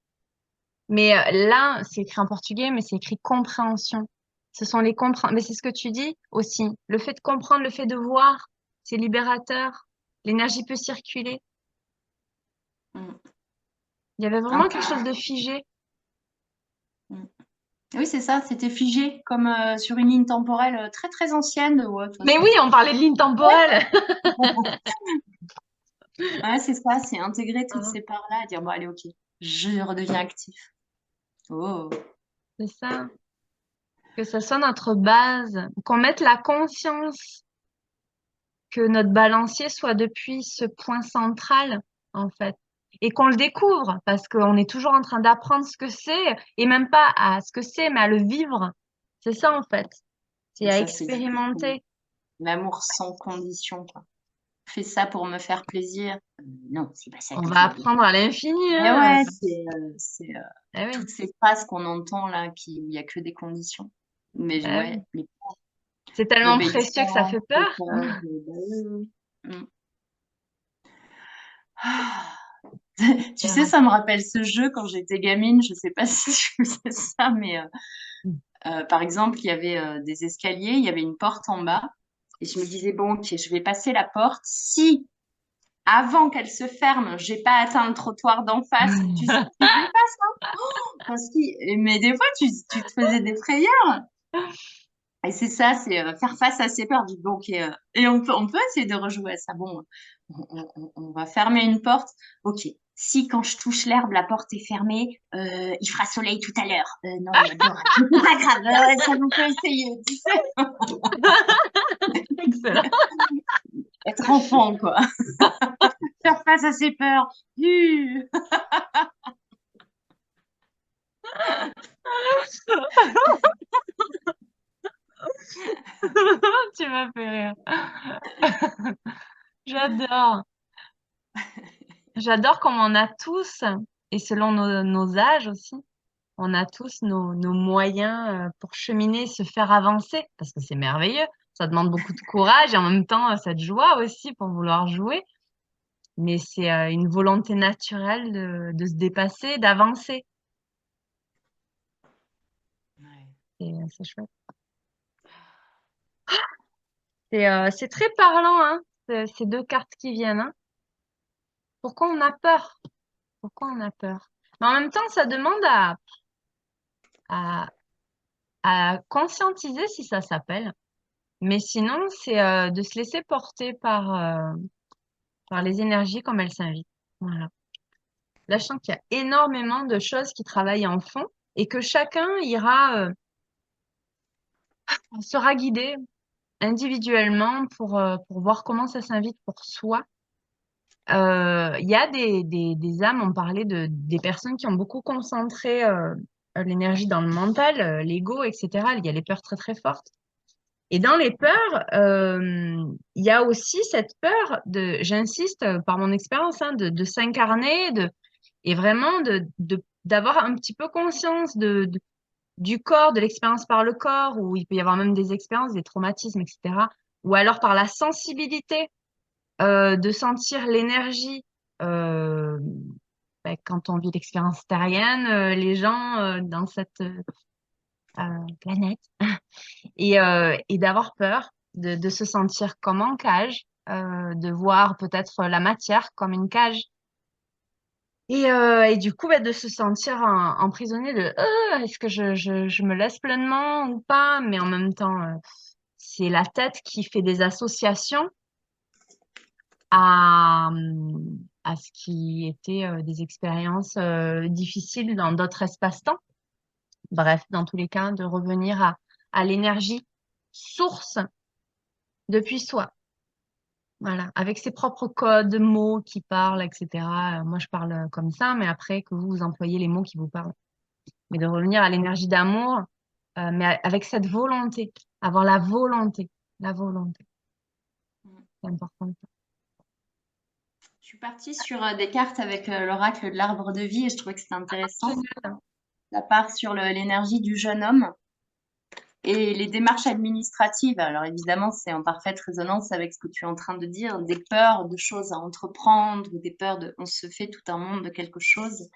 Mais là, c'est écrit en portugais, mais c'est écrit compréhension. Ce sont les comprendre. Mais c'est ce que tu dis aussi. Le fait de comprendre, le fait de voir, c'est libérateur. L'énergie peut circuler. Mm. Il y avait Un vraiment peu. quelque chose de figé. Mm. Oui, c'est ça, c'était figé comme sur une ligne temporelle très très ancienne. Ouais, de toute Mais façon. oui, on parlait de ligne temporelle. Ouais, c'est ça, c'est intégrer toutes Ah, ces parts-là, dire bon, allez, ok, je redeviens actif. Oh, c'est ça. Que ça soit notre base. Qu'on mette la conscience que notre balancier soit depuis ce point central, en fait. Et qu'on le découvre, parce qu'on est toujours en train d'apprendre ce que c'est, et même pas à ce que c'est, mais à le vivre. C'est ça, en fait. C'est et à ça, c'est expérimenter. l'amour sans condition, quoi. Fais ça pour me faire plaisir. Non, c'est pas ça On qu'il va faut dire. apprendre à l'infini, Mais hein. ouais, c'est Eh oui, toutes ces phrases qu'on entend là, où il y a que des conditions. Mais eh oui. ouais, C'est tellement précieux que ça l'obéissance, fait le peur. code, bah oui, oui, oui. Mm. Ah. Tu sais, ça me rappelle ce jeu quand j'étais gamine. Je sais pas si je faisais ça, mais par exemple, il y avait des escaliers, il y avait une porte en bas, et je me disais bon, ok, je vais passer la porte. Si avant qu'elle se ferme, j'ai pas atteint le trottoir d'en face, tu faisais pas ça? Parce que, mais des fois, tu te faisais des frayeurs. Et c'est ça, c'est faire face à ses peurs. Donc, et on peut essayer de rejouer à ça. Bon, on va fermer une porte. Ok. Si quand je touche l'herbe, la porte est fermée, il fera soleil tout à l'heure. Non, il y a de l'orage. C'est pas grave, ça on peut essayer. Tu sais, Excellent. être enfant, quoi. Faire face à ses peurs. Tu m'as fait rire. J'adore. J'adore comme on a tous, et selon nos âges aussi, on a tous nos moyens pour cheminer, se faire avancer, parce que c'est merveilleux. Ça demande beaucoup de courage et en même temps cette joie aussi pour vouloir jouer. Mais c'est une volonté naturelle de se dépasser, d'avancer. Ouais. Et c'est chouette. C'est très parlant, hein, ces deux cartes qui viennent, hein. Pourquoi on a peur? Pourquoi on a peur? Mais en même temps, ça demande à, à conscientiser si ça s'appelle. Mais sinon, c'est de se laisser porter par les énergies comme elles s'invitent. Voilà. Là, je sens qu'il y a énormément de choses qui travaillent en fond et que chacun sera guidé individuellement pour voir comment ça s'invite pour soi. Il y a des âmes, on parlait des personnes qui ont beaucoup concentré l'énergie dans le mental, l'ego, etc. Il y a les peurs très très fortes. Et dans les peurs, il y a aussi cette peur j'insiste par mon expérience, hein, de s'incarner, et vraiment d'avoir un petit peu conscience du corps, de l'expérience par le corps, où il peut y avoir même des expériences, des traumatismes, etc. Ou alors par la sensibilité, de sentir l'énergie quand on vit l'expérience terrienne, les gens dans cette planète, et d'avoir peur, de se sentir comme en cage, de voir peut-être la matière comme une cage. Et du coup, de se sentir emprisonné de est-ce que je me laisse pleinement ou pas? Mais en même temps, c'est la tête qui fait des associations à ce qui était des expériences difficiles dans d'autres espaces-temps. Bref, dans tous les cas, de revenir à l'énergie source depuis soi. Voilà, avec ses propres codes, mots qui parlent, etc. Moi, je parle comme ça, mais après, que vous employez les mots qui vous parlent. Mais de revenir à l'énergie d'amour, mais avec cette volonté, avoir la volonté, la volonté. C'est important. Je suis partie sur des cartes avec l'oracle de l'arbre de vie et je trouvais que c'était intéressant. Génial. Ça part sur l'énergie du jeune homme et les démarches administratives. Alors évidemment, c'est en parfaite résonance avec ce que tu es en train de dire, des peurs de choses à entreprendre, des peurs de on se fait tout un monde de quelque chose.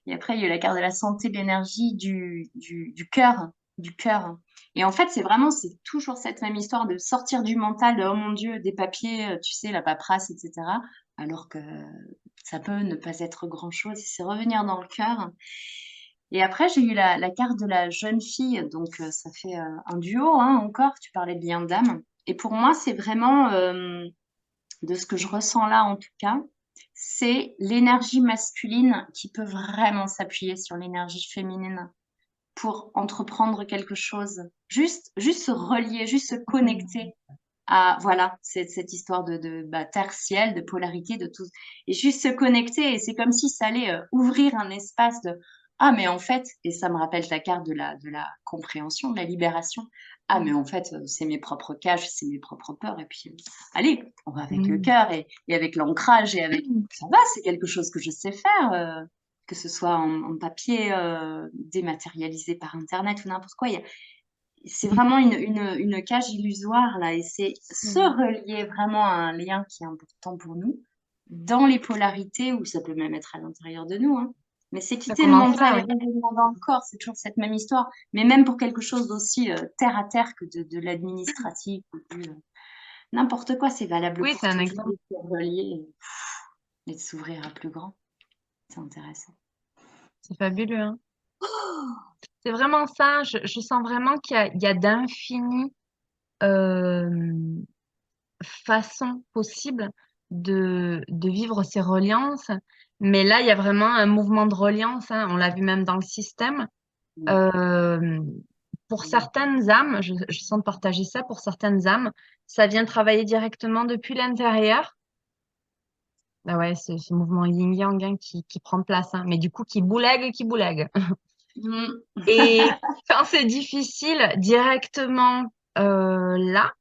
Et après, il y a la carte de la santé, de l'énergie, du cœur, du cœur. Et en fait, c'est toujours cette même histoire de sortir du mental, de oh mon Dieu, des papiers, tu sais, la paperasse, etc. Alors que ça peut ne pas être grand-chose. C'est revenir dans le cœur. Et après, j'ai eu la carte de la jeune fille. Donc, ça fait un duo, hein, encore. Tu parlais bien d'âme. Et pour moi, c'est vraiment, de ce que je ressens là, en tout cas, c'est l'énergie masculine qui peut vraiment s'appuyer sur l'énergie féminine pour entreprendre quelque chose. Juste se relier, juste se connecter à, voilà, cette histoire de terre-ciel, de polarité, de tout. Et juste se connecter, et c'est comme si ça allait ouvrir un espace de, ah, mais en fait, et ça me rappelle ta carte de la compréhension, de la libération. Ah, mais en fait, c'est mes propres cages, c'est mes propres peurs. Et puis, allez, on va avec le cœur et avec l'ancrage et avec, ça va, c'est quelque chose que je sais faire. Que ce soit en papier, dématérialisé par Internet ou n'importe quoi. C'est vraiment une cage illusoire là, et c'est se relier vraiment à un lien qui est important pour nous, dans les polarités, ou ça peut même être à l'intérieur de nous, hein. Mais c'est Ça quitter le commence mental là, et oui. revenir dans le corps, c'est toujours cette même histoire. Mais même pour quelque chose d'aussi terre à terre que de l'administratif, ou n'importe quoi, c'est valable Oui, pour c'est un tout. exemple. L'idée de se relier et de s'ouvrir à plus grand, c'est intéressant. C'est fabuleux, hein. C'est vraiment ça. Je sens vraiment qu'il y a d'infinies euh, façons possibles de vivre ces reliances. Mais là, il y a vraiment un mouvement de reliance, hein. On l'a vu même dans le système. Euh, pour certaines âmes, je sens de partager ça, pour certaines âmes, ça vient travailler directement depuis l'intérieur. Ah ouais, ce mouvement yin-yang hein, qui prend place, hein, mais du coup qui boulegue, qui boulegue. Mm. Et quand c'est difficile, directement là,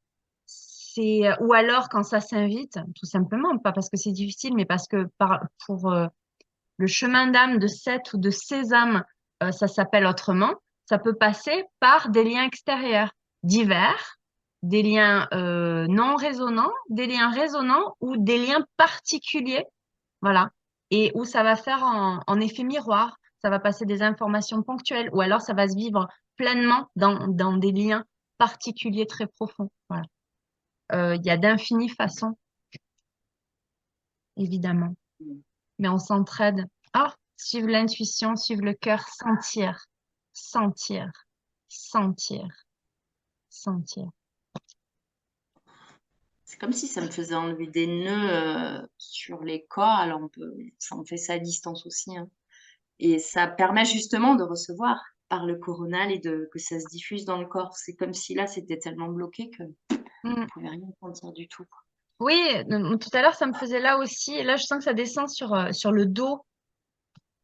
ou alors quand ça s'invite, tout simplement, pas parce que c'est difficile, mais parce que pour le chemin d'âme de cette ou de ces âmes, ça s'appelle autrement, ça peut passer par des liens extérieurs, divers, des liens non résonnants, des liens résonnants ou des liens particuliers, voilà. Et où ça va faire en effet miroir, ça va passer des informations ponctuelles, ou alors ça va se vivre pleinement dans des liens particuliers très profonds. Voilà. Il y a d'infinies façons, évidemment. Mais on s'entraide. Ah, suivre l'intuition, suivre le cœur, sentir, sentir, sentir, sentir. C'est comme si ça me faisait enlever des nœuds sur les corps. Alors on fait ça à distance aussi, hein. Et ça permet justement de recevoir par le coronal et que ça se diffuse dans le corps. C'est comme si là, c'était tellement bloqué que ne Mm. pouvait rien sentir du tout, quoi. Oui, tout à l'heure, ça me faisait là aussi. Et là, je sens que ça descend sur le dos,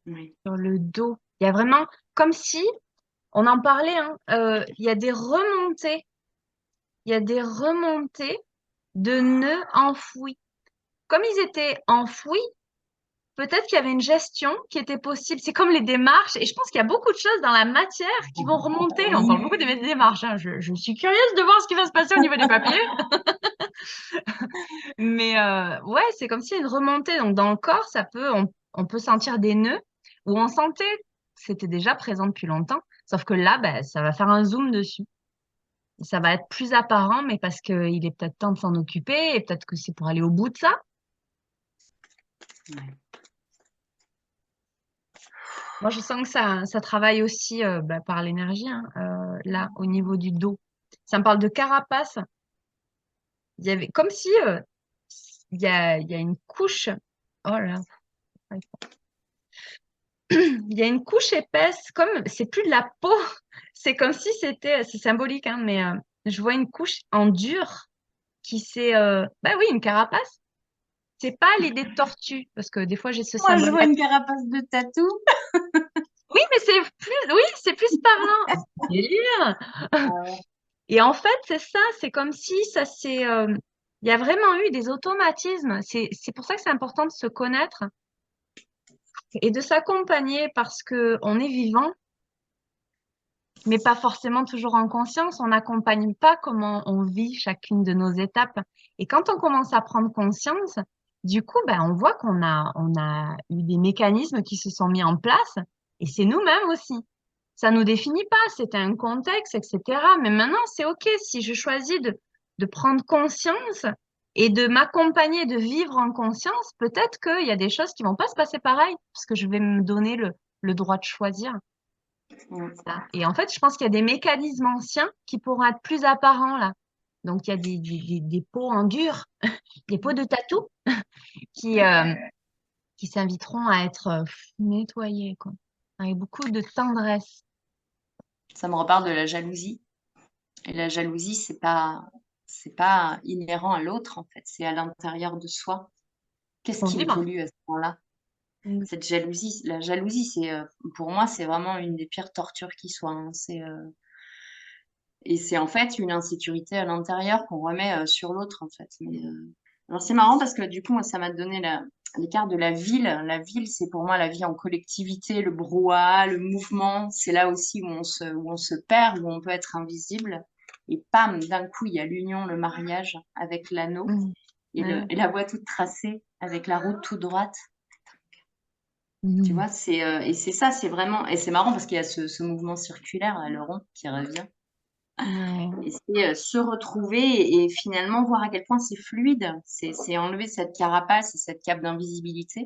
Oui. sur le dos. Il y a vraiment, comme si, on en parlait, hein, il y a des remontées, il y a des remontées de nœuds enfouis. Comme ils étaient enfouis, peut-être qu'il y avait une gestion qui était possible. C'est comme les démarches, et je pense qu'il y a beaucoup de choses dans la matière qui vont remonter. On parle beaucoup des démarches, hein. Je suis curieuse de voir ce qui va se passer au niveau des papiers. Mais ouais, c'est comme s'il y a une remontée. Donc dans le corps, on peut sentir des nœuds où on sentait que c'était déjà présent depuis longtemps. Sauf que là, ben, ça va faire un zoom dessus. Ça va être plus apparent, mais parce qu'il est peut-être temps de s'en occuper et peut-être que c'est pour aller au bout de ça. Ouais. Moi, je sens que ça travaille aussi bah, par l'énergie, hein, là, au niveau du dos. Ça me parle de carapace. Il y avait comme si il y a une couche. Oh là, il y a une couche épaisse, comme c'est plus de la peau. C'est comme si c'est symbolique, hein, mais je vois une couche en dur qui bah oui, une carapace. C'est pas l'idée de tortue, parce que des fois j'ai ce Moi, je vois symbole-là. une carapace de tatou. Oui, mais oui, c'est plus parlant. Délire. Ah Et en fait, c'est ça, c'est comme si il y a vraiment eu des automatismes. C'est pour ça que c'est important de se connaître et de s'accompagner parce que on est vivant, mais pas forcément toujours en conscience. On n'accompagne pas comment on vit chacune de nos étapes. Et quand on commence à prendre conscience, du coup, ben, on voit qu'on a eu des mécanismes qui se sont mis en place et c'est nous-mêmes aussi. Ça nous définit pas, c'était un contexte, etc. Mais maintenant, c'est OK si je choisis de prendre conscience et de m'accompagner, de vivre en conscience, peut-être qu'il y a des choses qui vont pas se passer pareil, parce que je vais me donner le droit de choisir. ouais. Ça. Et en fait, je pense qu'il y a des mécanismes anciens qui pourront être plus apparents là. Donc, il y a des peaux en dur, des peaux de tatou qui, euh, qui s'inviteront à être nettoyées, quoi, avec beaucoup de tendresse. Ça me reparle de la jalousie. Et la jalousie, c'est pas inhérent à l'autre, en fait, c'est à l'intérieur de soi. Qu'est-ce On qui vibre. évolue à ce moment-là? Cette jalousie, la jalousie, pour moi, c'est vraiment une des pires tortures qui soient, hein. Et c'est en fait une insécurité à l'intérieur qu'on remet sur l'autre, en fait. Alors c'est marrant parce que du coup, moi, ça m'a donné l'écart de la ville. La ville, c'est pour moi la vie en collectivité, le brouhaha, le mouvement. C'est là aussi où on se perd, où on peut être invisible. Et pam, d'un coup, il y a l'union, le mariage avec l'anneau Mm. Ouais. et la voie toute tracée avec la route toute droite. Tu Mm. vois, et c'est ça, c'est vraiment, et c'est marrant parce qu'il y a ce mouvement circulaire, là, le rond, qui revient. Ouais. Et c'est se retrouver et finalement voir à quel point c'est fluide. C'est enlever cette carapace et cette cape d'invisibilité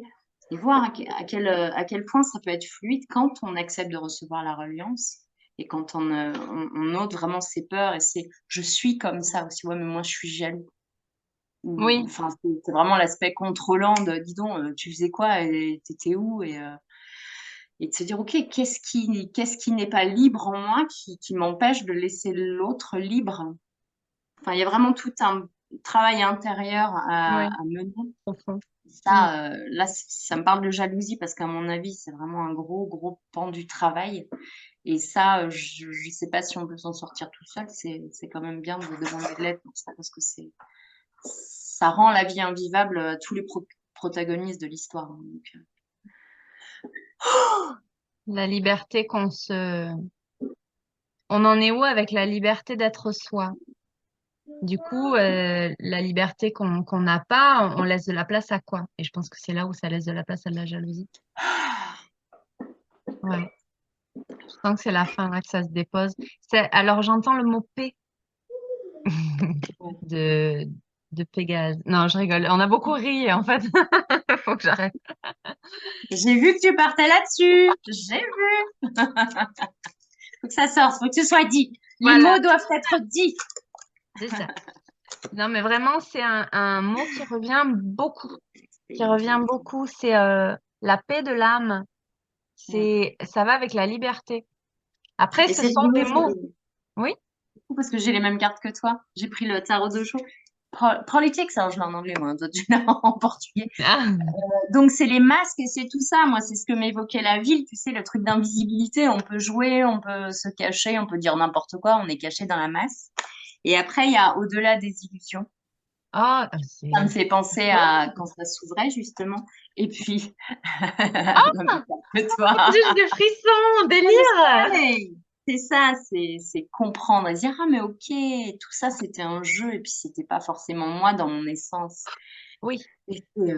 et voir à quel point ça peut être fluide quand on accepte de recevoir la reliance et quand on ôte vraiment ses peurs et c'est je suis comme ça aussi, ouais, mais moi je suis jaloux. Ou Oui, enfin, c'est vraiment l'aspect contrôlant de dis donc, tu faisais quoi et tu où et de se dire OK, qu'est-ce qui n'est pas libre en moi qui m'empêche de laisser l'autre libre? Enfin, il y a vraiment tout un travail intérieur oui, à mener. au fond. Mm. Ça, là, ça me parle de jalousie parce qu'à mon avis, c'est vraiment un gros, gros pan du travail et ça, je sais pas si on peut s'en sortir tout seul. C'est quand même bien de demander de l'aide pour ça parce que ça rend la vie invivable à tous les protagonistes de l'histoire, hein, donc La liberté on en est où avec la liberté d'être soi? Du coup, la liberté qu'on n'a pas, on laisse de la place à quoi? Et je pense que c'est là où ça laisse de la place à de la jalousie. Ouais, je sens que c'est la fin là que ça se dépose. Alors j'entends le mot paix ouais. de, de Pégase. Non, je rigole. On a beaucoup ri en fait. Faut que j'arrête. J'ai vu que tu partais là-dessus. J'ai vu. Faut que ça sorte, faut que ce soit dit. Les Voilà, mots doivent être dits. c'est ça. Non, mais vraiment, c'est un mot qui revient beaucoup. Qui revient beaucoup. C'est la paix de l'âme. Ouais. Ça va avec la liberté. Après, Et ce c'est sont rigolo, des mots. Oui? parce que j'ai les mêmes cartes que toi. J'ai pris le tarot de jour. Politics, alors je l'ai en anglais, moi, toi tu l'as en portugais. Ah, Donc c'est les masques et c'est tout ça. Moi, c'est ce que m'évoquait la ville, tu sais, le truc d'invisibilité. On peut jouer, on peut se cacher, on peut dire n'importe quoi, on est caché dans la masse. Et après, il y a au-delà des illusions. oh, Ça me c'est. fait penser Oh, à quand ça s'ouvrait, justement. Et puis, non, mon mais que toi. Dieu, j'ai des frissons, délire! Ouais, c'est ça, c'est comprendre et dire, ah, mais ok, tout ça, c'était un jeu et puis c'était pas forcément moi dans mon essence. Oui, Et c'est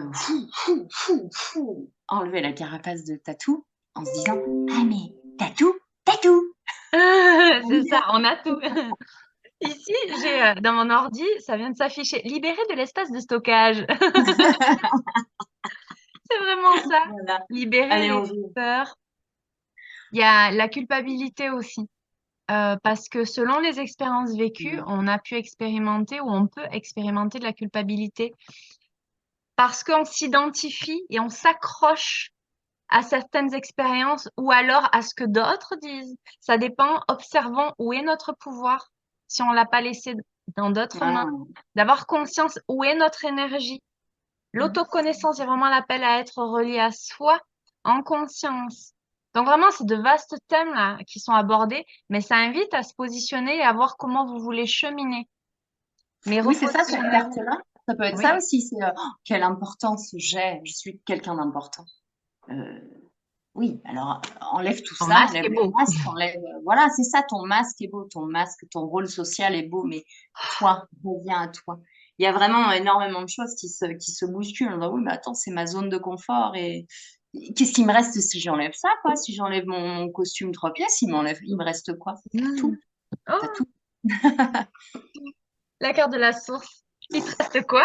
enlever la carapace de tatou en se disant, ah, mais tatou, tatou. c'est ça, on a tout. Ici, j'ai dans mon ordi, ça vient de s'afficher. Libérer de l'espace de stockage. C'est vraiment ça. Voilà. Libérer Allez, les on joue. peurs. Il y a la culpabilité aussi. Parce que selon les expériences vécues, Mm. on a pu expérimenter ou on peut expérimenter de la culpabilité parce qu'on s'identifie et on s'accroche à certaines expériences ou alors à ce que d'autres disent. Ça dépend, observons où est notre pouvoir si on l'a pas laissé dans d'autres mains, Ah. d'avoir conscience où est notre énergie. Mhm. L'autoconnaissance est vraiment l'appel à être relié à soi en conscience. Donc vraiment, c'est de vastes thèmes là qui sont abordés, mais ça invite à se positionner et à voir comment vous voulez cheminer. Mais Oui, c'est ça, cette repositionnez-vous. carte-là. Ça peut être ça Oui, aussi. C'est oh, quelle importance j'ai. Je suis quelqu'un d'important. Euh, oui, alors enlève tout ton ça, masque enlève est le beau. masque, enlève. Voilà, c'est ça, ton masque est beau, ton masque, ton rôle social est beau, mais toi, reviens à toi. Il y a vraiment énormément de choses qui se bousculent. On dit, oui, mais attends, c'est ma zone de confort et qu'est-ce qui me reste si j'enlève ça, quoi? Si j'enlève mon costume 3 pièces, il me reste quoi? Hmm. Tout, t'as Oh, tout. la carte de la source. Il te reste quoi?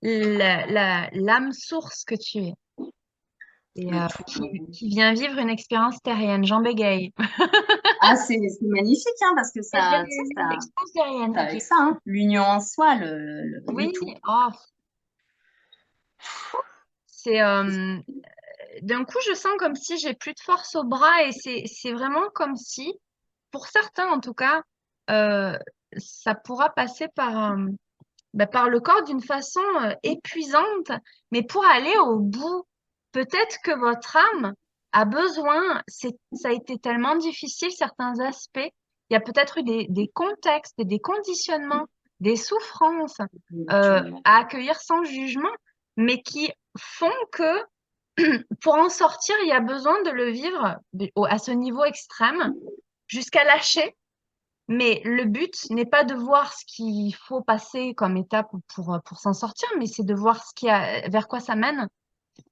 L'âme source que tu es et Le tout. qui vient vivre une expérience terrienne. Jean bégaye. Ah, c'est magnifique, hein, parce que Elle vient ça, tu sais, vivre une ça, expérience terrienne. c'est Ok. avec ça, hein, l'union en soi, le Oui. tout. Oh, c'est d'un coup, je sens comme si j'ai plus de force au bras et c'est vraiment comme si, pour certains en tout cas, euh, ça pourra passer par le corps d'une façon épuisante, mais pour aller au bout, peut-être que votre âme a besoin, ça a été tellement difficile, certains aspects, il y a peut-être eu des contextes, des conditionnements, des souffrances à accueillir sans jugement, mais qui font que pour en sortir, il y a besoin de le vivre à ce niveau extrême jusqu'à lâcher. Mais le but n'est pas de voir ce qu'il faut passer comme étape pour s'en sortir, mais c'est de voir vers quoi ça mène.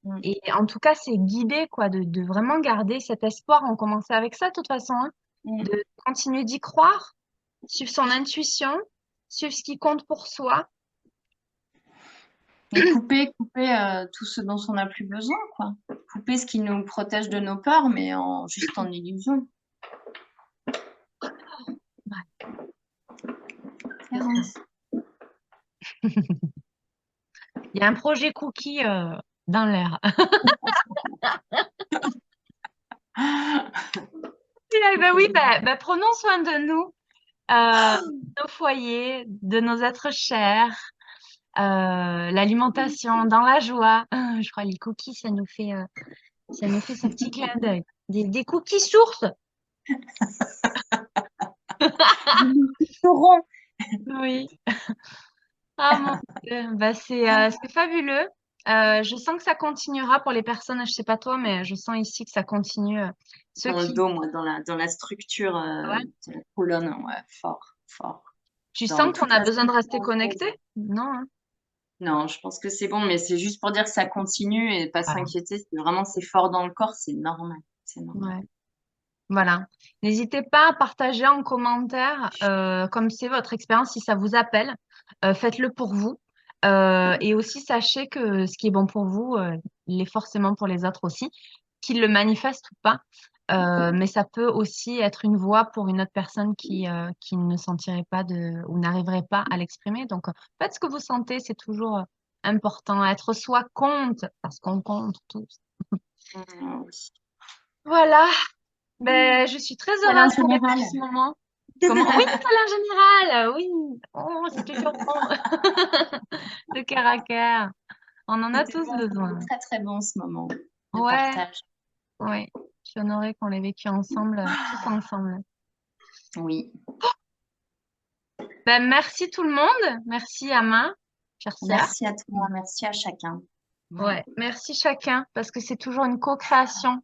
Mm. Et en tout cas, c'est guidé, quoi, de vraiment garder cet espoir. On commençait avec ça, de toute façon, hein, Mm. de continuer d'y croire, suivre son intuition, suivre ce qui compte pour soi. Et couper tout ce dont on n'a plus besoin, quoi. Couper ce qui nous protège de nos peurs, mais juste en illusion. Ouais, c'est ça. Clarence. Il y a un projet cookie dans l'air. Ben oui, ben prenons soin de nous, nos foyers, de nos êtres chers, l'alimentation dans la joie. Je crois les cookies, ça nous fait ce petit clin d'œil. Des cookies sources. Sauron. Oui. Ah mon Dieu, bah c'est fabuleux. Je sens que ça continuera pour les personnes, je sais pas toi, mais je sens ici que ça continue. Ceux Dans le qui, dos, moi, dans la structure ouais. de la colonne, ouais, fort, fort. Tu Dans sens qu'on toute a la besoin de structure rester osseuse. connecté? Non, hein. Non, je pense que c'est bon, mais c'est juste pour dire que ça continue et pas Voilà. s'inquiéter. C'est vraiment, c'est fort dans le corps, c'est normal. C'est normal. Ouais. Voilà. N'hésitez pas à partager en commentaire, comme c'est votre expérience, si ça vous appelle, faites-le pour vous. Et aussi, sachez que ce qui est bon pour vous, il est forcément pour les autres aussi, qu'ils le manifestent ou pas. Mais ça peut aussi être une voix pour une autre personne qui ne sentirait pas ou n'arriverait pas à l'exprimer. Donc, faites ce que vous sentez, c'est toujours important. Être soi compte, parce qu'on compte tous. Oui. Voilà. Ben, je suis très Câlin heureuse qu'on ait général. pris ce moment. Comment? Oui, câlin général, oui. Oh, c'est toujours bon. De cœur à cœur. On en a C'était tous bon, c'était besoin. très très bon ce moment de Ouais, partage. ouais. Je suis honorée qu'on l'ait vécu ensemble, tous ensemble. Oui. Ben, merci tout le monde. Merci Ama, chère sœur. Merci à toi, merci à chacun. Ouais. Ouais, merci chacun parce que c'est toujours une co-création.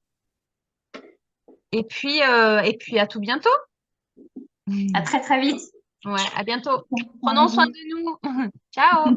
Et puis à tout bientôt. À très très vite. Ouais, à bientôt. Prends Prenons soin vie. de nous. Ciao.